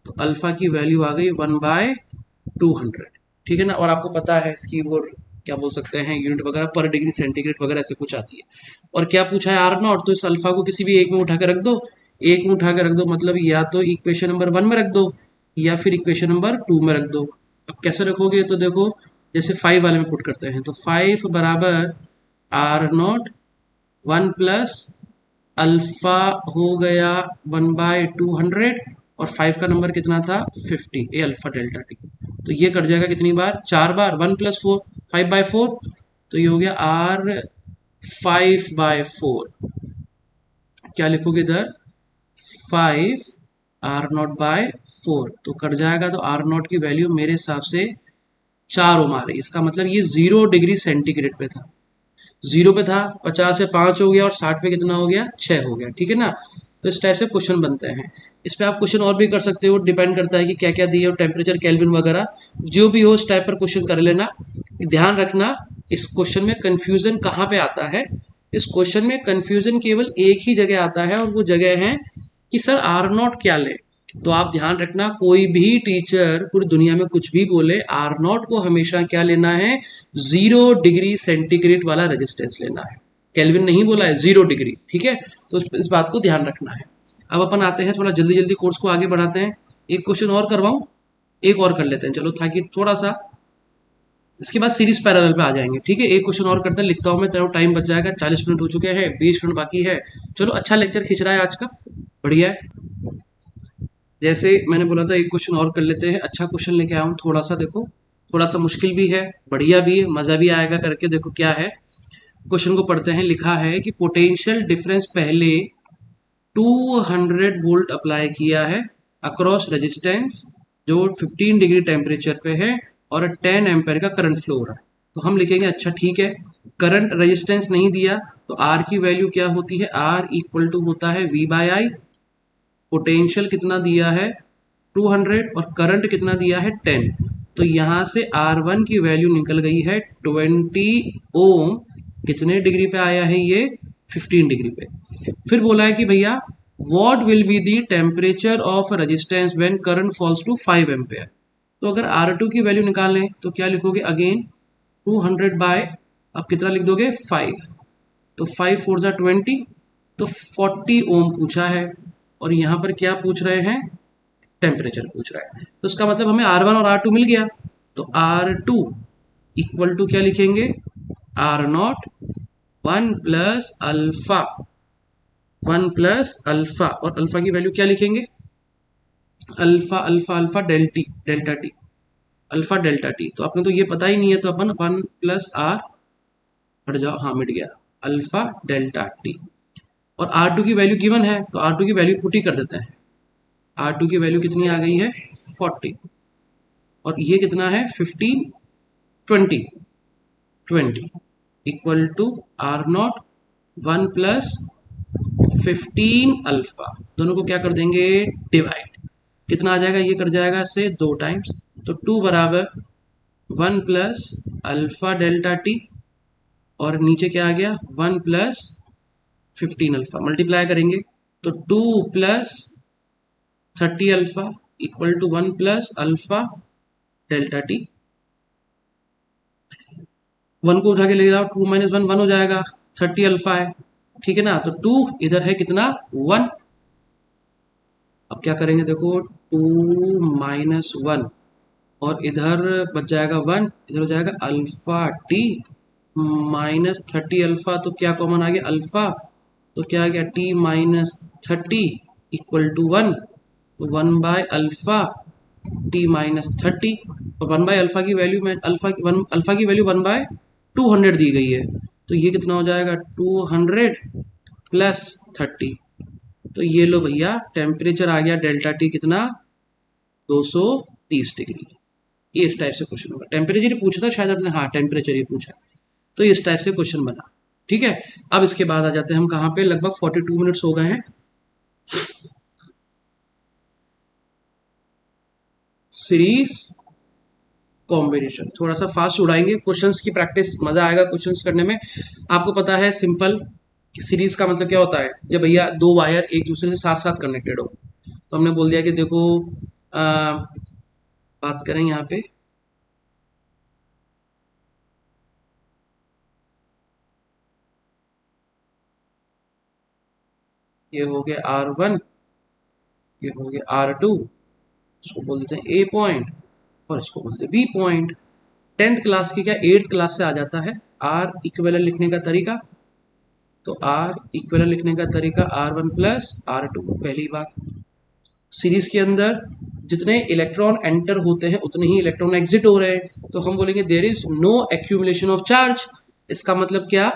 तो अल्फा की वैल्यू आ गई 1/200, ठीक है ना। और आपको पता है इसकी वो क्या बोल सकते हैं, यूनिट वगैरह पर डिग्री सेंटीग्रेड वगैरह ऐसे कुछ आती है। और क्या पूछा है, आर नॉट, तो इस अल्फा को किसी भी एक में उठा के रख दो, एक में उठा के रख दो, मतलब या तो इक्वेशन नंबर 1 में रख दो या फिर इक्वेशन नंबर 2 में रख दो। अब कैसे रखोगे, तो देखो जैसे 5 वाले में पुट करते हैं, तो 5 बराबर आर नॉट 1 प्लस अल्फा हो गया 1/200, और 5 का नंबर कितना था 50, ए अल्फा डेल्टा टी। तो ये कट जाएगा कितनी बार, 4 बार, 1 प्लस 4 5/4, तो ये हो गया आर 5/4। क्या लिखोगे इधर, 5 आर नॉट बाय 4, तो कट जाएगा, तो आर नॉट की वैल्यू मेरे हिसाब से 4 ओम आ रही है। इसका मतलब ये 0 डिग्री सेंटीग्रेड पे था, 0 पे था, 50 से 5 हो गया, और 60 पे कितना हो गया, 6 हो गया, ठीक है ना। तो इस टाइप से क्वेश्चन बनते हैं। इस पे आप क्वेश्चन और भी कर सकते हो, डिपेंड करता है कि क्या क्या दिए हो, टेम्परेचर केल्विन वगैरह जो भी हो, इस टाइप पर क्वेश्चन कर लेना। ध्यान रखना इस क्वेश्चन में कंफ्यूजन कहाँ पे आता है, इस क्वेश्चन में कंफ्यूजन केवल एक ही जगह आता है, और वो जगह है कि सर आर नॉट क्या ले। तो आप ध्यान रखना, कोई भी टीचर पूरी दुनिया में कुछ भी बोले, आर नॉट को हमेशा क्या लेना है, 0 डिग्री सेंटीग्रेड वाला रेजिस्टेंस लेना है। केल्विन नहीं बोला है, 0 डिग्री, ठीक है। तो इस बात को ध्यान रखना है। अब अपन आते हैं, थोड़ा जल्दी जल्दी कोर्स को आगे बढ़ाते हैं। एक क्वेश्चन और करवाऊं, एक और कर लेते हैं चलो, ताकि थोड़ा सा इसके बाद सीरीज पैरेलल पे आ जाएंगे, ठीक है। एक क्वेश्चन और करते हैं, लिखता हूँ मैं, तेरा टाइम बच जाएगा, 40 मिनट हो चुके हैं, 20 मिनट बाकी है। चलो अच्छा लेक्चर खींच रहा है आज का, बढ़िया है। जैसे मैंने बोला था एक क्वेश्चन और कर लेते हैं, अच्छा क्वेश्चन लेके आया हूँ थोड़ा सा, देखो थोड़ा सा मुश्किल भी है, बढ़िया भी है, मज़ा भी आएगा करके। देखो क्या है, क्वेश्चन को पढ़ते हैं। लिखा है कि पोटेंशियल डिफरेंस पहले 200 वोल्ट अप्लाई किया है, अक्रॉस रेजिस्टेंस जो 15 डिग्री टेम्परेचर पे है और 10 एम्पेयर का करंट फ्लो हो रहा है। तो हम लिखेंगे अच्छा ठीक है, करंट रेजिस्टेंस नहीं दिया तो आर की वैल्यू क्या होती है, आर इक्वल टू होता है वी बाई आई। पोटेंशियल कितना दिया है 200 और करंट कितना दिया है 10। तो यहाँ से R1 की वैल्यू निकल गई है 20 ओम। कितने डिग्री पे आया है ये, 15 डिग्री पे। फिर बोला है कि भैया what will be the temperature of resistance when current falls to 5 ampere. तो अगर R2 की वैल्यू निकालें तो क्या लिखोगे, अगेन 200 बाय, अब कितना लिख दोगे 5, तो 5 4 जा 20, तो 40 ओम पूछा है। और यहाँ पर क्या पूछ रहे हैं, टेम्परेचर पूछ रहा है। तो इसका मतलब हमें R1 और R2 मिल गया। तो R2 इक्वल टू क्या लिखेंगे, R naught 1 plus alpha, 1 plus alpha, और अल्फा की वैल्यू क्या लिखेंगे, alpha alpha alpha delta delta T, alpha delta T. तो अपने तो ये पता ही नहीं है, तो अपन 1 प्लस आर, हट जाओ, हाँ मिट गया, अल्फा डेल्टा टी। और R2 की वैल्यू गिवन है तो R2 की वैल्यू पुट ही कर देते हैं। R2 की वैल्यू कितनी आ गई है 40, और ये कितना है 15, 20, 20 equal to R not 1 plus 15 alpha, दोनों को क्या कर देंगे डिवाइड, कितना आ जाएगा, ये कर जाएगा से 2 टाइम्स, तो 2 बराबर 1 प्लस अल्फा डेल्टा टी, और नीचे क्या आ गया 1 प्लस 15 अल्फा, मल्टीप्लाई करेंगे तो 2 plus 30 alpha equal to 1 plus alpha delta T. 1 को उठा के ले जाओ, 2 माइनस 1 1 हो जाएगा, 30 अल्फा है, ठीक है ना। तो 2 इधर है कितना 1, अब क्या करेंगे देखो 2 माइनस 1, और इधर बच जाएगा 1, इधर हो जाएगा अल्फा टी माइनस 30 अल्फा, तो क्या कॉमन आ गया अल्फा, तो क्या आ गया टी माइनस 30 इक्वल टू 1, तो 1 बाय अल्फा टी माइनस 30, और 1 बाय अल्फा की वैल्यू में अल्फा की वैल्यू 1 बाय 200 दी गई है, तो ये कितना हो जाएगा 200 प्लस 30। तो ये लो भैया टेम्परेचर आ गया डेल्टा टी कितना 230 डिग्री। ये इस टाइप से क्वेश्चन होगा, टेम्परेचर ही पूछा था शायद आपने, हाँ टेम्परेचर ही पूछा, तो इस टाइप से क्वेश्चन बना, ठीक है। अब इसके बाद आ जाते हैं हम कहाँ पे, लगभग 42 मिनट्स हो गए हैं। सीरीज कॉम्बिनेशन थोड़ा सा फास्ट उड़ाएंगे, क्वेश्चंस की प्रैक्टिस, मजा आएगा क्वेश्चंस करने में। आपको पता है सिंपल कि सीरीज का मतलब क्या होता है, जब भैया दो वायर एक दूसरे से साथ साथ कनेक्टेड हो। तो हमने बोल दिया कि देखो बात करें यहाँ पे, ये हो गया R1, ये हो गया R2, इसको बोलते हैं ए पॉइंट और इसको बोलते हैं बी पॉइंट। 10th क्लास की क्या 8th क्लास से आ जाता है आर इक्विवेलेंट लिखने का तरीका। तो आर इक्विवेलेंट लिखने का तरीका R1 प्लस R2, पहली बात। सीरीज के अंदर जितने इलेक्ट्रॉन एंटर होते हैं उतने ही इलेक्ट्रॉन एग्जिट हो रहे हैं, तो हम बोलेंगे there is no accumulation of charge. इसका मतलब क्या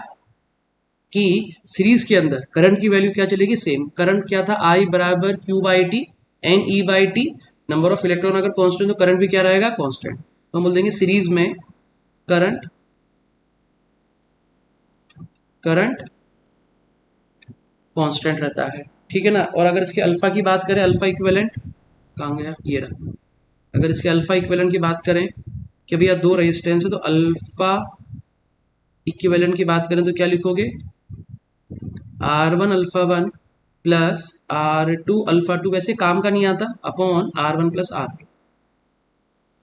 कि सीरीज के अंदर करंट की वैल्यू क्या चलेगी, सेम करंट क्या था I बराबर Q by T N E by T, number of electron अगर कांस्टेंट तो करंट भी क्या रहेगा कांस्टेंट। तो हम बोल देंगे सीरीज में करंट करंट कांस्टेंट रहता है, ठीक है ना। और अगर इसके अल्फा की बात करें, अल्फा इक्विवेलेंट कहाँ गया, ये रहा। अगर इसके अल्फा इक्विवेलेंट की बात करें कि भैया दो रेजिस्टेंस है, तो अल्फा इक्विवेलेंट की बात करें तो क्या लिखोगे R1 alpha 1 plus R2 alpha 2, वैसे काम का नहीं आता, upon R1 plus R2,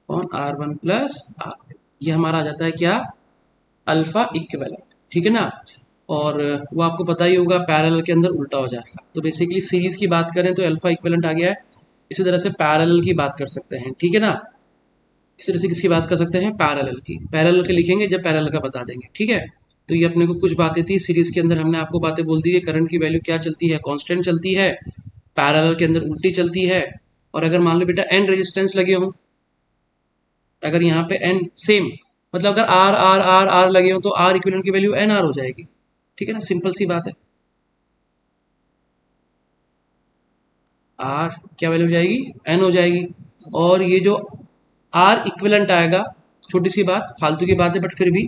upon R1 plus R2, ये हमारा आ जाता है क्या अल्फा इक्विवेलेंट, ठीक है ना। और वो आपको पता ही होगा पैरेलल के अंदर उल्टा हो जाएगा। तो बेसिकली सीरीज की बात करें तो अल्फा इक्विवेलेंट आ गया है, इसी तरह से पैरेलल की बात कर सकते हैं, ठीक है ना। इस तरह से किसकी बात कर सकते हैं, पैरेलल की। पैरेलल के लिखेंगे जब पैरेलल का बता देंगे, ठीक है। तो ये अपने को कुछ बातें थी सीरीज के अंदर, हमने आपको बातें बोल दी है, करंट की वैल्यू क्या चलती है कांस्टेंट चलती है, पैरेलल के अंदर उल्टी चलती है। और अगर मान लो बेटा एन रेजिस्टेंस लगे हों, अगर यहाँ पे एन सेम, मतलब अगर आर आर आर आर लगे हो तो आर इक्विवेलेंट की वैल्यू एन आर हो जाएगी, ठीक है ना, सिंपल सी बात है। आर क्या वैल्यू हो जाएगी, एन हो जाएगी। और ये जो आर इक्विवेलेंट आएगा, छोटी सी बात, फालतू की बात है बट फिर भी,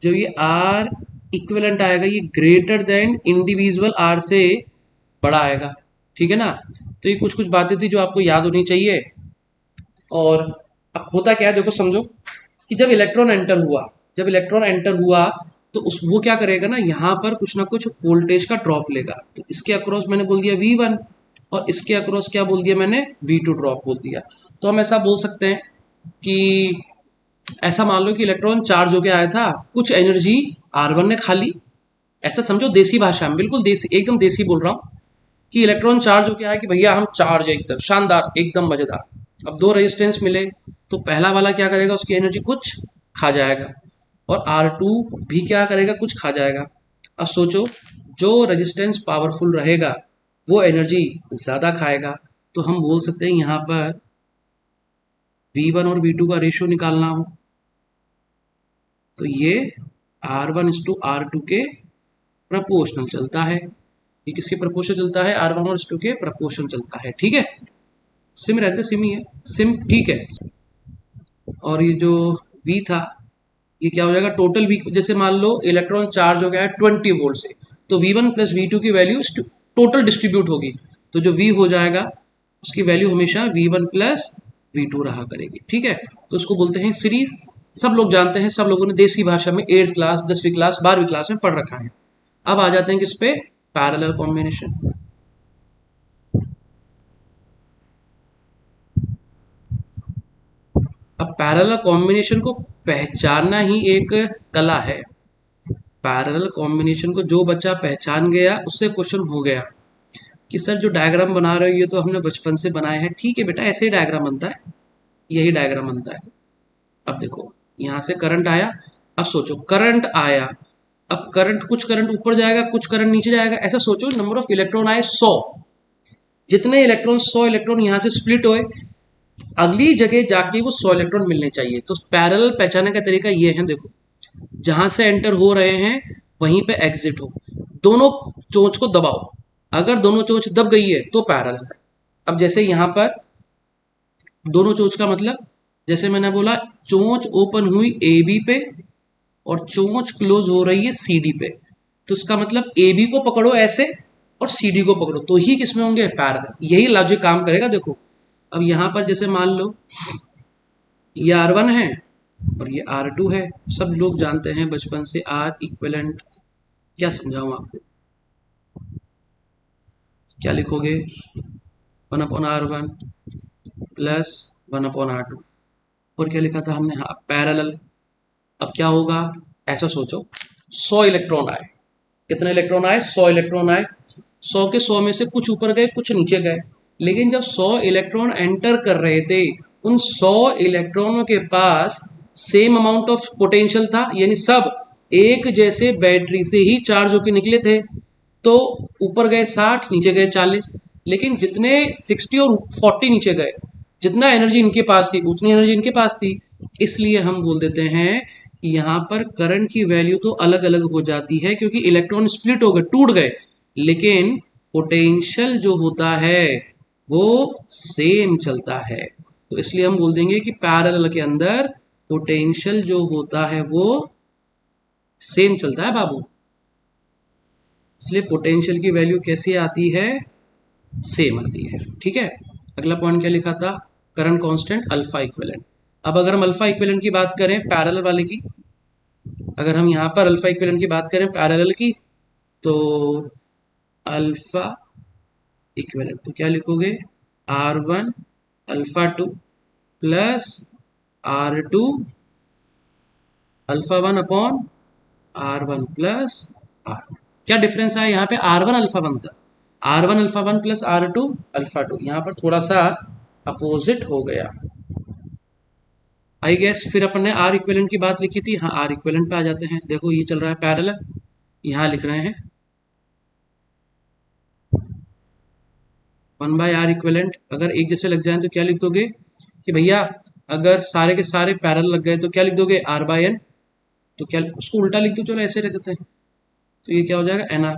जो ये आर इक्विवेलेंट आएगा ये ग्रेटर देन इंडिविजुअल आर से बड़ा आएगा, ठीक है ना। तो ये कुछ कुछ बातें थी जो आपको याद होनी चाहिए। और अब होता क्या है देखो समझो, कि जब इलेक्ट्रॉन एंटर हुआ, जब इलेक्ट्रॉन एंटर हुआ तो उस वो क्या करेगा ना, यहाँ पर कुछ ना कुछ वोल्टेज का ड्रॉप लेगा। तो इसके अक्रॉस मैंने बोल दिया V1 और इसके अक्रॉस क्या बोल दिया मैंने, V2 ड्रॉप बोल दिया। तो हम ऐसा बोल सकते हैं कि ऐसा मान लो कि इलेक्ट्रॉन चार्ज होके आया था, कुछ एनर्जी R1 ने खा ली। ऐसा समझो देसी भाषा में, बिल्कुल देसी, एकदम देसी बोल रहा हूँ, कि इलेक्ट्रॉन चार्ज होके आया कि भैया हम चार्ज है एकदम शानदार एकदम मजेदार। अब दो रेजिस्टेंस मिले, तो पहला वाला क्या करेगा, उसकी एनर्जी कुछ खा जाएगा, और R2 भी क्या करेगा, कुछ खा जाएगा। अब सोचो, जो रेजिस्टेंस पावरफुल रहेगा वो एनर्जी ज्यादा खाएगा। तो हम बोल सकते हैं यहाँ पर V1 और V2 का रेशियो निकालना हो तो ये R1:R2 के प्रपोर्शनल चलता है। ये किसके प्रपोर्शनल चलता है, R1 और R2 के प्रपोर्शनल चलता है, ठीक है। सिम रहते सिम ही है, सिम ठीक है। और ये जो V था ये क्या हो जाएगा, टोटल V, जैसे मान लो इलेक्ट्रॉन चार्ज हो गया है 20 वोल्ट से, तो V1 प्लस V2 की वैल्यू टोटल डिस्ट्रीब्यूट होगी। तो जो V हो जाएगा उसकी वैल्यू हमेशा V1 प्लस V2 रहा करेगी, ठीक है। तो उसको बोलते हैं सीरीज। सब लोग जानते हैं, सब लोगों ने देसी भाषा में 8th क्लास 10वीं क्लास 12वीं क्लास में पढ़ रखा है। अब आ जाते हैं किस पे, पैरेलल कॉम्बिनेशन। अब पैरेलल कॉम्बिनेशन को पहचानना ही एक कला है। पैरेलल कॉम्बिनेशन को जो बच्चा पहचान गया उससे क्वेश्चन हो गया कि सर जो डायग्राम बना रहे हो ये तो हमने बचपन से बनाया है। ठीक है बेटा, ऐसे ही डायग्राम बनता है, यही डायग्राम बनता है। अब देखो यहाँ से करंट आया, अब सोचो करंट आया, अब करंट, कुछ करंट ऊपर जाएगा कुछ करंट नीचे जाएगा। ऐसा सोचो नंबर ऑफ इलेक्ट्रॉन आए 100, जितने इलेक्ट्रॉन 100 इलेक्ट्रॉन यहाँ से स्प्लिट हुए, अगली जगह जाके वो 100 इलेक्ट्रॉन मिलने चाहिए। तो पैरेलल पहचानने का तरीका ये है, देखो जहां से एंटर हो रहे हैं वहीं पे एग्जिट हो, दोनों चोंच को दबाओ, अगर दोनों चोंच दब गई है तो पैरेलल है। अब जैसे यहां पर दोनों चोंच का मतलब, जैसे मैंने बोला चोंच ओपन हुई ए बी पे और चोंच क्लोज हो रही है सी डी पे, तो इसका मतलब ए बी को पकड़ो ऐसे और सी डी को पकड़ो तो ही किसमें होंगे, पैरेलल। यही लॉजिक काम करेगा। देखो अब यहां पर जैसे मान लो ये R1 है और ये R2 है, सब लोग जानते हैं बचपन से R इक्विवेलेंट। क्या समझाऊं आपको, क्या लिखोगे, 1/R1 प्लस 1/R2। और क्या लिखा था हमने, हाँ पैरेलल। अब क्या होगा, ऐसा सोचो 100 इलेक्ट्रॉन आए, कितने इलेक्ट्रॉन आए, 100 इलेक्ट्रॉन आए। 100 के 100 में से कुछ ऊपर गए कुछ नीचे गए, लेकिन जब 100 इलेक्ट्रॉन एंटर कर रहे थे उन 100 इलेक्ट्रॉनों के पास सेम अमाउंट ऑफ पोटेंशियल था, यानी सब एक जैसे बैटरी से ही चार्ज होकर निकले थे। तो ऊपर गए 60, नीचे गए 40, लेकिन जितने 60 और 40 नीचे गए, जितना एनर्जी इनके पास थी उतनी एनर्जी इनके पास थी। इसलिए हम बोल देते हैं कि यहाँ पर करंट की वैल्यू तो अलग अलग हो जाती है क्योंकि इलेक्ट्रॉन स्प्लिट हो गए, टूट गए, लेकिन पोटेंशियल जो होता है वो सेम चलता है। तो इसलिए हम बोल देंगे कि पैरेलल के अंदर पोटेंशियल जो होता है वो सेम चलता है बाबू। इसलिए पोटेंशियल की वैल्यू कैसी आती है, सेम आती है, ठीक है। अगला पॉइंट क्या लिखा था, करंट कांस्टेंट अल्फा इक्विवेलेंट। अब अगर हम अल्फा इक्विवेलेंट की बात करें पैरेलल वाले की, अगर हम यहाँ पर अल्फा इक्विवेलेंट की बात करें पैरेलल की, तो अल्फा इक्विवेलेंट तो क्या लिखोगे, R1 alpha 2 plus R2 alpha 1/R1 plus R। क्या डिफरेंस है यहाँ पे, R1 अल्फा 1 था, R1 alpha 1 plus R2 alpha 2, यहाँ पर थोड़ा सा अपोजिट हो गया आई गेस। फिर अपन ने आर इक्विवेलेंट की बात लिखी थी, हाँ आर इक्विवेलेंट पे आ जाते हैं। देखो ये चल रहा है पैरेलल, यहाँ लिख रहे हैं 1/R इक्विवेलेंट। अगर एक जैसे लग जाए तो क्या लिख दोगे कि भैया अगर सारे के सारे पैरेलल लग गए तो क्या लिख दोगे, R/N। तो क्या उसको उल्टा लिख दो, चलो ऐसे रह देते हैं, तो ये क्या हो जाएगा NR।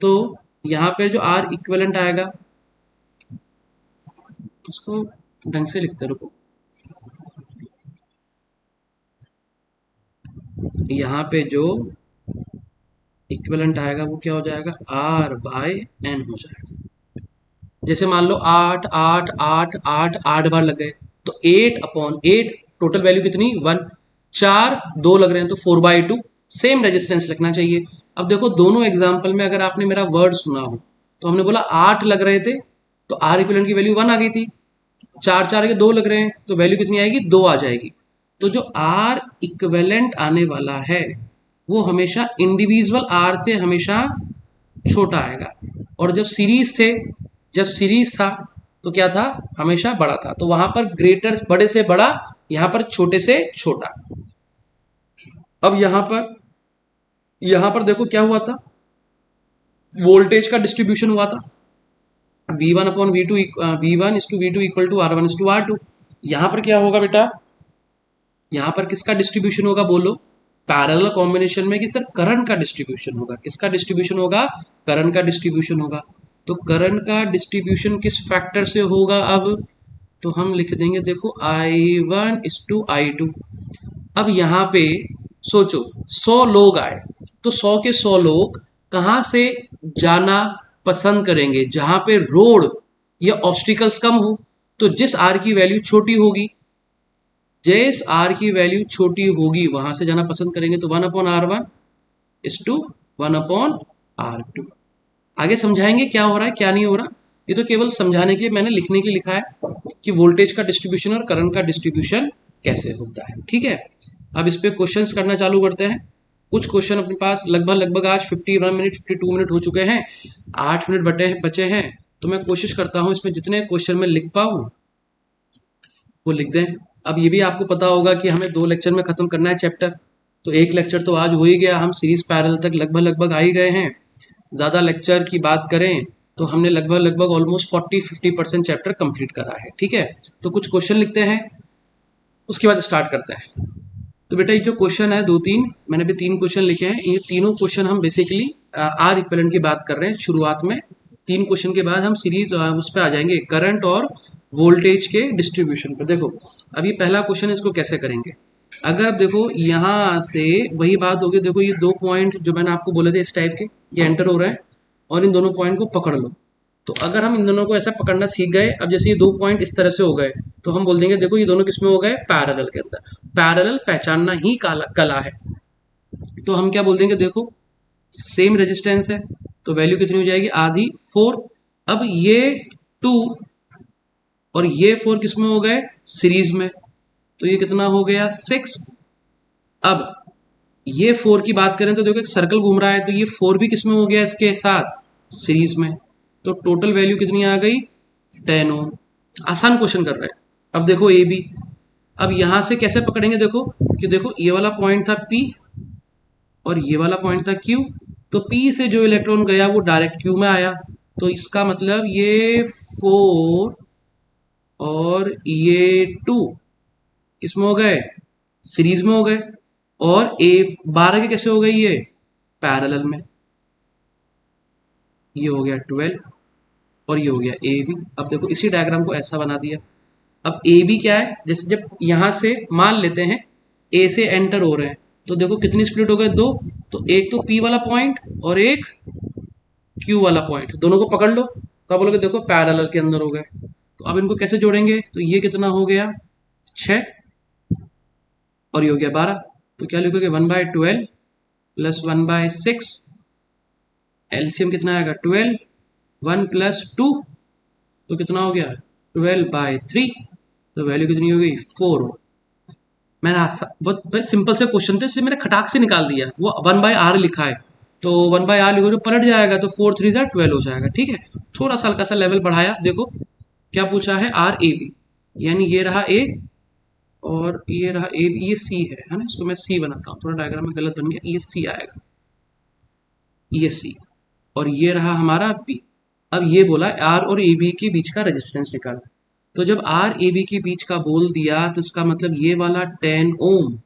तो यहाँ पे जो आर इक्विवेलेंट आएगा इसको ढंग से लिखते रुको। यहाँ पे जो इक्विवेलेंट आएगा वो क्या हो जाएगा, R बाय N हो जाएगा। जैसे मान लो 8 8 8 8 8 बार लग गए तो 8/8, टोटल वैल्यू कितनी 1, 4 2 लग रहे हैं तो 4/2, सेम रेजिस्टेंस लिखना चाहिए। अब देखो दोनों एग्जाम्पल में अगर आपने मेरा वर्ड सुना हो तो हमने बोला 8 लग रहे थे तो आर इक्विवेलेंट की वैल्यू 1 आ गई थी, 4 4 के 2 लग रहे हैं तो वैल्यू कितनी आएगी 2 आ जाएगी। तो जो आर इक्विवेलेंट आने वाला है वो हमेशा इंडिविजुअल आर से हमेशा छोटा आएगा, और जब सीरीज था तो क्या था, हमेशा बड़ा था। तो वहां पर ग्रेटर, बड़े से बड़ा, यहां पर छोटे से छोटा। अब यहां पर देखो क्या हुआ था, वोल्टेज का डिस्ट्रीब्यूशन हुआ था, V1/V2 V1:V2 equal to R1:R2। यहां पर क्या होगा बेटा, यहां पर किसका डिस्ट्रीब्यूशन होगा बोलो, पैरेलल कॉम्बिनेशन में कि सर करंट का डिस्ट्रीब्यूशन होगा। किसका डिस्ट्रीब्यूशन होगा, करंट का डिस्ट्रीब्यूशन होगा। तो करंट का डिस्ट्रीब्यूशन किस फैक्टर से होगा, अब तो हम लिख देंगे देखो I1:I2। अब यहाँ पे सोचो 100 लोग आए तो 100 के 100 लोग कहाँ से जाना पसंद करेंगे, जहां पे रोड या ऑब्स्टिकल्स कम हो। तो जिस आर की वैल्यू छोटी होगी, जिस आर की वैल्यू छोटी होगी वहां से जाना पसंद करेंगे। तो 1/R1 इज टू 1/R2। आगे समझाएंगे क्या हो रहा है क्या नहीं हो रहा, ये तो केवल समझाने के लिए मैंने लिखने के लिए लिखा है कि वोल्टेज का डिस्ट्रीब्यूशन और करंट का डिस्ट्रीब्यूशन कैसे होता है। ठीक है, अब इस पे क्वेश्चंस करना चालू करते हैं। कुछ क्वेश्चन अपने पास लगभग आज 51 मिनट 52 मिनट हो चुके हैं, 8 मिनट बचे हैं। तो मैं कोशिश करता हूँ इसमें जितने क्वेश्चन मैं लिख पाऊँ वो लिख दें। अब ये भी आपको पता होगा कि हमें 2 लेक्चर में खत्म करना है चैप्टर, तो एक लेक्चर तो आज हो ही गया, हम सीरीज पैरेलल तक लगभग आ ही गए हैं। ज़्यादा लेक्चर की बात करें तो हमने लगभग ऑलमोस्ट 40-50% चैप्टर कंप्लीट करा है। ठीक है, तो कुछ क्वेश्चन लिखते हैं, उसके बाद स्टार्ट करते हैं। तो बेटा ये जो क्वेश्चन है 2-3, मैंने भी 3 क्वेश्चन लिखे हैं। ये तीनों क्वेश्चन हम बेसिकली आर इक्विवेलेंट की बात कर रहे हैं शुरुआत में। 3 क्वेश्चन के बाद हम सीरीज उस पर आ जाएंगे, करंट और वोल्टेज के डिस्ट्रीब्यूशन पर। देखो अब ये पहला क्वेश्चन, इसको कैसे करेंगे। अगर आप देखो यहाँ से वही बात होगी, देखो ये 2 पॉइंट जो मैंने आपको बोले थे इस टाइप के, ये एंटर हो रहे हैं और इन दोनों पॉइंट को पकड़ लो। तो अगर हम इन दोनों को ऐसा पकड़ना सीख गए, अब जैसे ये 2 पॉइंट इस तरह से हो गए तो हम बोल देंगे देखो ये दोनों किसमें हो गए, पैरेलल के अंदर। पैरेलल पहचानना ही कला है। तो हम क्या बोल देंगे, देखो सेम रेजिस्टेंस है तो वैल्यू कितनी हो जाएगी, आधी 4। अब ये 2 और ये 4 किसमें हो गए, सीरीज में, तो ये कितना हो गया 6। अब ये 4 की बात करें तो देखो एक सर्कल घूम रहा है तो ये 4 भी किसमें हो गया, इसके साथ सीरीज में। तो टोटल वैल्यू कितनी आ गई, 10 ओम। आसान क्वेश्चन कर रहे हैं। अब देखो ए बी, अब यहां से कैसे पकड़ेंगे, देखो कि देखो ये वाला पॉइंट था P और ये वाला पॉइंट था Q। तो P से जो इलेक्ट्रॉन गया वो डायरेक्ट Q में आया, तो इसका मतलब ये 4 और ये 2 किसमें हो गए, सीरीज में हो गए। और ए 12 के कैसे हो गई, ये पैरेलल में। ये हो गया 12 और ये हो गया ए बी। अब देखो इसी डायग्राम को ऐसा बना दिया। अब ए बी क्या है, जैसे जब यहां से मान लेते हैं ए से एंटर हो रहे हैं तो देखो कितनी स्प्लिट हो गए, 2। तो एक तो पी वाला पॉइंट और एक क्यू वाला पॉइंट, दोनों को पकड़ लो तो आप बोलोगे देखो पैरेलल के अंदर हो गए। तो अब इनको कैसे जोड़ेंगे, तो ये कितना हो गया 6 और ये हो गया 12। तो क्या लिखोगे 1/12 प्लस 1/6, एलसीएम कितना आएगा 12, 1 + 2 तो कितना हो गया 12/3। तो वैल्यू कितनी हो गई 4। मैंने बहुत सिंपल से क्वेश्चन थे, इसलिए मैंने खटाक से निकाल दिया। वो 1/R लिखा है तो 1/R लिखो तो पलट जाएगा, तो 4 3 12 हो जाएगा। ठीक है, थोड़ा सा हल्का सा लेवल बढ़ाया। देखो क्या पूछा है, आर ए बी, यानी ये रहा ए और ये रहा ए बी, ये सी है ना, इसको मैं सी बनाता हूँ, थोड़ा डायग्राम में गलत बन गया, ये सी आएगा, ये सी, और ये रहा हमारा बी। अब ये बोला आर और ए बी के बीच का रेजिस्टेंस निकालना। तो जब आर ए बी के बीच का बोल दिया तो इसका मतलब ये वाला 10 ओम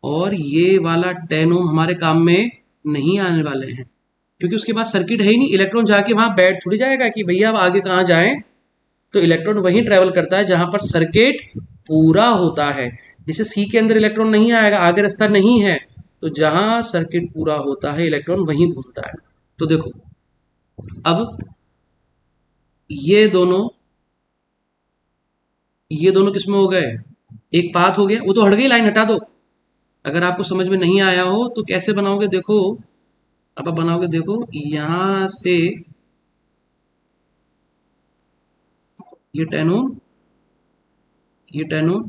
और ये वाला 10 ओम हमारे काम में नहीं आने वाले हैं, क्योंकि उसके बाद सर्किट है ही नहीं। इलेक्ट्रॉन जाके वहां बैठ थोड़ी जाएगा कि भैया अब आगे कहाँ जाएं, तो इलेक्ट्रॉन वहीं ट्रेवल करता है जहां पर सर्किट पूरा होता है। जैसे सी के अंदर इलेक्ट्रॉन नहीं आएगा, आगे रास्ता नहीं है, तो जहां सर्किट पूरा होता है इलेक्ट्रॉन वहीं घूमता है। तो देखो अब ये दोनों किसमें हो गए, एक पाथ हो गया, वो तो हट गई, लाइन हटा दो। अगर आपको समझ में नहीं आया हो तो कैसे बनाओगे, देखो अब आप बनाओगे, देखो यहां से ये 10 ओम, ये 10 ओम,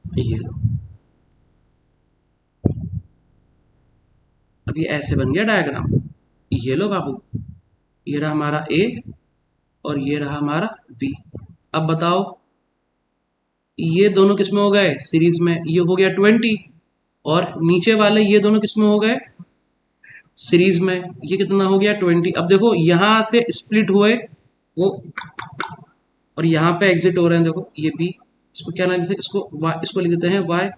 ये लो, अब ये ऐसे बन गया डायग्राम। ये लो बाबू, ये रहा हमारा ए और ये रहा हमारा बी। अब बताओ ये दोनों किसमें हो गए, सीरीज में, ये हो गया 20, और नीचे वाले ये दोनों किसमें हो गए, सीरीज में, ये कितना हो गया 20। अब देखो यहां से स्प्लिट हुए वो, और यहाँ पे एग्जिट हो रहे हैं, देखो ये बी, इसको क्या नाम, इसको y, इसको लिख देते हैं y,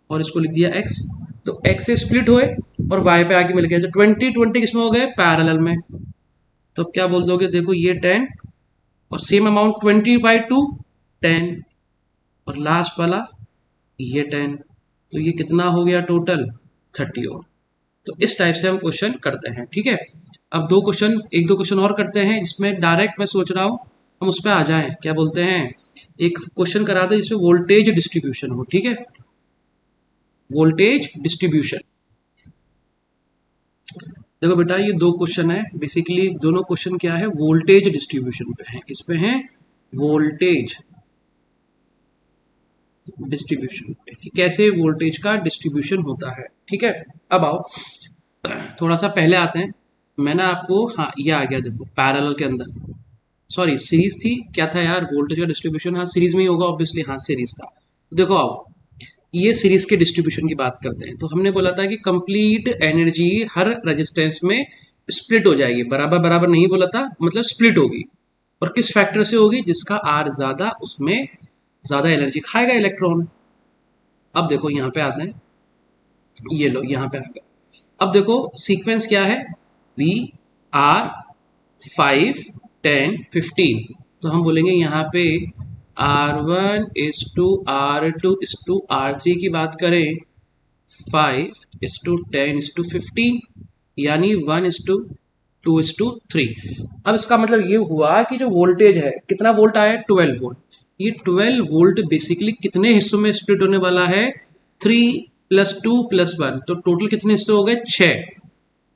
और इसको लिख दिया x। तो x से स्प्लिट हुए और y पे आके मिल गए, तो 20 किसमें हो गए, पैरेलल में। तो क्या बोल दोगे, देखो ये 10 और सेम अमाउंट 20/2 10, और लास्ट वाला ये 10, तो ये कितना हो गया टोटल 30 ओम। तो इस टाइप से हम क्वेश्चन करते हैं, ठीक है। अब एक दो क्वेश्चन और करते हैं जिसमें डायरेक्ट मैं सोच रहा हूँ हम उस पर आ जाएं, क्या बोलते हैं, एक क्वेश्चन करा दे जिसमें वोल्टेज डिस्ट्रीब्यूशन हो, ठीक है, वोल्टेज डिस्ट्रीब्यूशन। देखो बेटा ये दो क्वेश्चन है, बेसिकली दोनों क्वेश्चन क्या है, वोल्टेज डिस्ट्रीब्यूशन पे है। किस पे है, वोल्टेज डिस्ट्रीब्यूशन पे, कि कैसे वोल्टेज का डिस्ट्रीब्यूशन होता है, ठीक है। अब आओ थोड़ा सा पहले आते हैं, मैंने आपको, हाँ ये आ गया, देखो पैरेलल के अंदर, सॉरी सीरीज थी, क्या था यार, वोल्टेज का डिस्ट्रीब्यूशन, हाँ सीरीज में ही होगा ऑब्वियसली, हाँ सीरीज था। तो देखो आओ ये सीरीज के डिस्ट्रीब्यूशन की बात करते हैं। तो हमने बोला था कि कंप्लीट एनर्जी हर रेजिस्टेंस में स्प्लिट हो जाएगी, बराबर बराबर नहीं बोला था, मतलब स्प्लिट होगी। और किस फैक्टर से होगी, जिसका आर ज्यादा उसमें ज्यादा एनर्जी खाएगा इलेक्ट्रॉन। अब देखो यहाँ पे आते हैं, ये लो यहाँ पे आ गए। अब देखो सीक्वेंस क्या है, वी आर 5 10 15, तो हम बोलेंगे यहाँ पे R1:R2:R3 की बात करें, 5:10:15, यानी 1:2:3। अब इसका मतलब ये हुआ कि जो वोल्टेज है, कितना वोल्ट आया, 12 वोल्ट। ये 12 वोल्ट बेसिकली कितने हिस्सों में स्प्लिट होने वाला है, 3 + 2 + 1, तो टोटल कितने हिस्से हो गए, 6।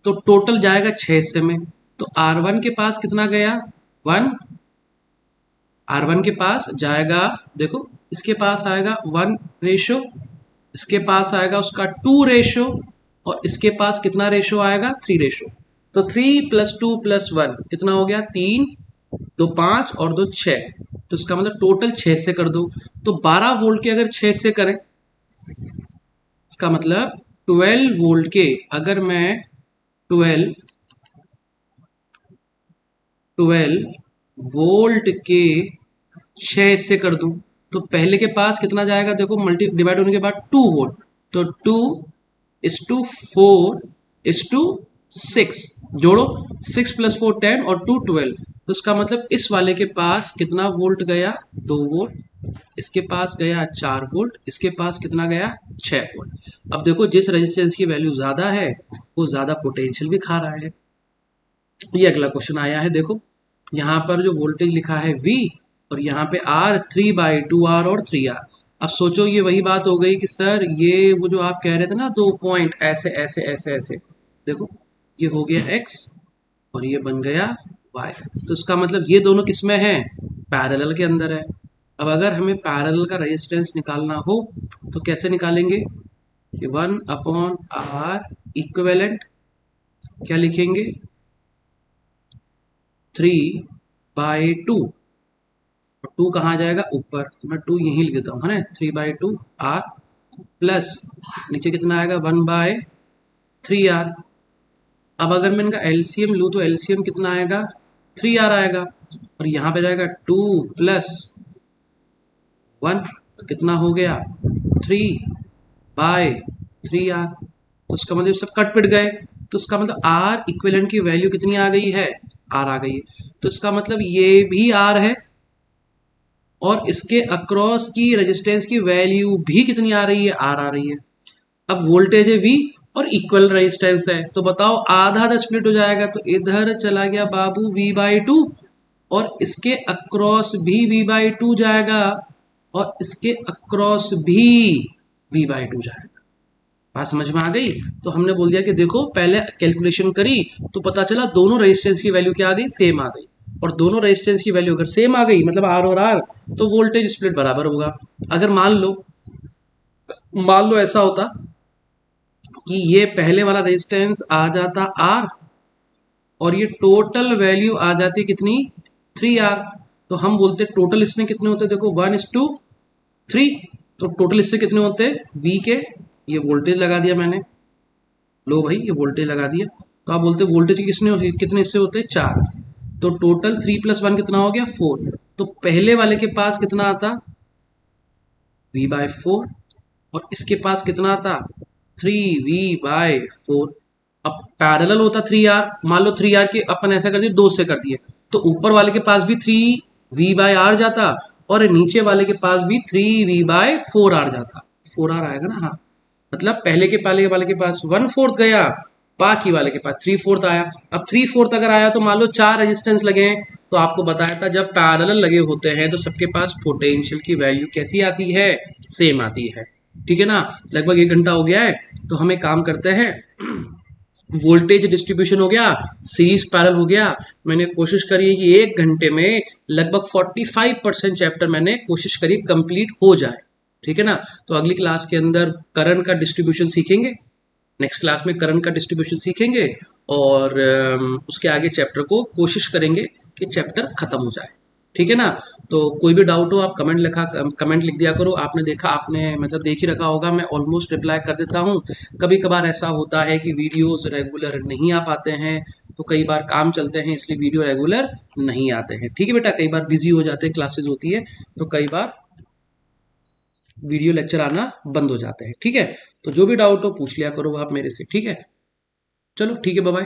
तो टोटल जाएगा 6 हिस्से में। तो R1 के पास कितना गया, 1, R1 के पास जाएगा, देखो इसके पास आएगा 1 रेशो, इसके पास आएगा उसका 2 रेशो, और इसके पास कितना रेशो आएगा, 3 रेशो। तो 3 + 2 + 1 कितना हो गया, 3, 2 5 और 2 6, तो इसका मतलब टोटल 6 से कर दो। तो 12 वोल्ट के अगर 6 से करें, इसका मतलब 12 वोल्ट के अगर मैं 12 वोल्ट के 6 हिस्से कर दूं, तो पहले के पास कितना जाएगा, देखो मल्टी डिवाइड होने के बाद 2 वोल्ट, तो 2:4:6, जोड़ो 6 + 4 10 और 2 12, तो इसका मतलब इस वाले के पास कितना वोल्ट गया, 2 वोल्ट, इसके पास गया 4 वोल्ट, इसके पास कितना गया, 6 वोल्ट। अब देखो जिस रेजिस्टेंस की वैल्यू ज्यादा है वो ज्यादा पोटेंशियल भी खा रहा है। ये अगला क्वेश्चन आया है, देखो यहाँ पर जो वोल्टेज लिखा है V, और यहाँ पे R 3/2R और 3R। अब सोचो ये वही बात हो गई कि सर ये वो जो आप कह रहे थे ना, 2 पॉइंट ऐसे ऐसे ऐसे ऐसे, देखो ये हो गया X और ये बन गया Y। तो इसका मतलब ये दोनों किसमें है, पैरेलल के अंदर है। अब अगर हमें पैरेलल का रेजिस्टेंस निकालना हो तो कैसे निकालेंगे, 1/R इक्विवेलेंट, क्या लिखेंगे, 3/2, और 2 कहाँ जाएगा, ऊपर, तो मैं 2 यहीं लिख देता हूँ, है ना, 3/2R प्लस नीचे कितना आएगा, 1/3R। अब अगर मैं इनका एलसीएम लूँ तो एलसीएम कितना आएगा, 3R आएगा, और यहाँ पे जाएगा 2 + 1, तो कितना हो गया, 3/3R। तो उसका मतलब सब कट पिट गए, तो उसका मतलब R इक्विवेलेंट की वैल्यू कितनी आ गई है, आर आ गई है। तो इसका मतलब ये भी आर है और इसके अक्रॉस की रेजिस्टेंस की वैल्यू भी कितनी आ रही है, आर आ रही है। अब वोल्टेज है वी और इक्वल रेजिस्टेंस है, तो बताओ आधा आधा स्प्लिट हो जाएगा, तो इधर चला गया बाबू V/2 और इसके अक्रॉस भी V/2 जाएगा और इसके अक्रॉस भी V/2 जाएगा। बात समझ में आ गई? तो हमने बोल दिया कि देखो पहले कैलकुलेशन करी तो पता चला दोनों रेजिस्टेंस की वैल्यू क्या आ गई, सेम आ गई। और दोनों रेजिस्टेंस की वैल्यू अगर सेम आ गई मतलब आर और आर, तो वोल्टेज स्प्लिट बराबर होगा। अगर मान लो ऐसा होता कि ये पहले वाला रेजिस्टेंस आ जाता आर और ये टोटल वैल्यू आ जाती कितनी, 3R, तो हम बोलते टोटल इसमें कितने होते, देखो 1:3, तो टोटल इससे कितने होते V के, ये वोल्टेज लगा दिया मैंने, लो भाई ये वोल्टेज लगा दिया, तो आप बोलते वोल्टेज कितने हिस्से होते हैं, 4, तो टोटल 3+1 कितना हो गया, 4। तो पहले वाले के पास कितना आता, V/4, और इसके पास कितना आता, 3V/4। अब पैरेलल होता 3R, मान लो 3R के अपन ऐसा कर दिए, 2 से कर दिए, तो ऊपर वाले के पास भी 3V/R जाता और नीचे वाले के पास भी 3V/4R जाता, 4R आएगा ना, हाँ। मतलब पहले वाले के पास 1/4 गया, बाकी वाले के पास 3/4 आया। अब 3/4 अगर आया तो मान लो 4 रेजिस्टेंस लगे हैं, तो आपको बताया था जब पैरेलल लगे होते हैं तो सबके पास पोटेंशियल की वैल्यू कैसी आती है, सेम आती है। ठीक है ना? लगभग 1 घंटा हो गया है, तो हम एक काम करते हैं, वोल्टेज डिस्ट्रीब्यूशन हो गया, सीरीज पैरेलल हो गया। मैंने कोशिश करी है कि 1 घंटे में लगभग 45% चैप्टर मैंने कोशिश करी कंप्लीट हो जाए। ठीक है ना? तो अगली क्लास के अंदर करंट का डिस्ट्रीब्यूशन सीखेंगे, नेक्स्ट क्लास में करंट का डिस्ट्रीब्यूशन सीखेंगे और उसके आगे चैप्टर को कोशिश करेंगे कि चैप्टर खत्म हो जाए। ठीक है ना? तो कोई भी डाउट हो आप कमेंट लिख दिया करो। आपने देखा, आपने मतलब देख ही रखा होगा, मैं ऑलमोस्ट रिप्लाई कर देता हूँ। कभी कभार ऐसा होता है कि वीडियोस रेगुलर नहीं आ पाते हैं, तो कई बार काम चलते हैं इसलिए वीडियो रेगुलर नहीं आते हैं। ठीक है बेटा, कई बार बिजी हो जाते हैं, क्लासेस होती है, तो कई बार वीडियो लेक्चर आना बंद हो जाते हैं। ठीक है? तो जो भी डाउट हो पूछ लिया करो आप मेरे से। ठीक है? चलो ठीक है, बाय बाय।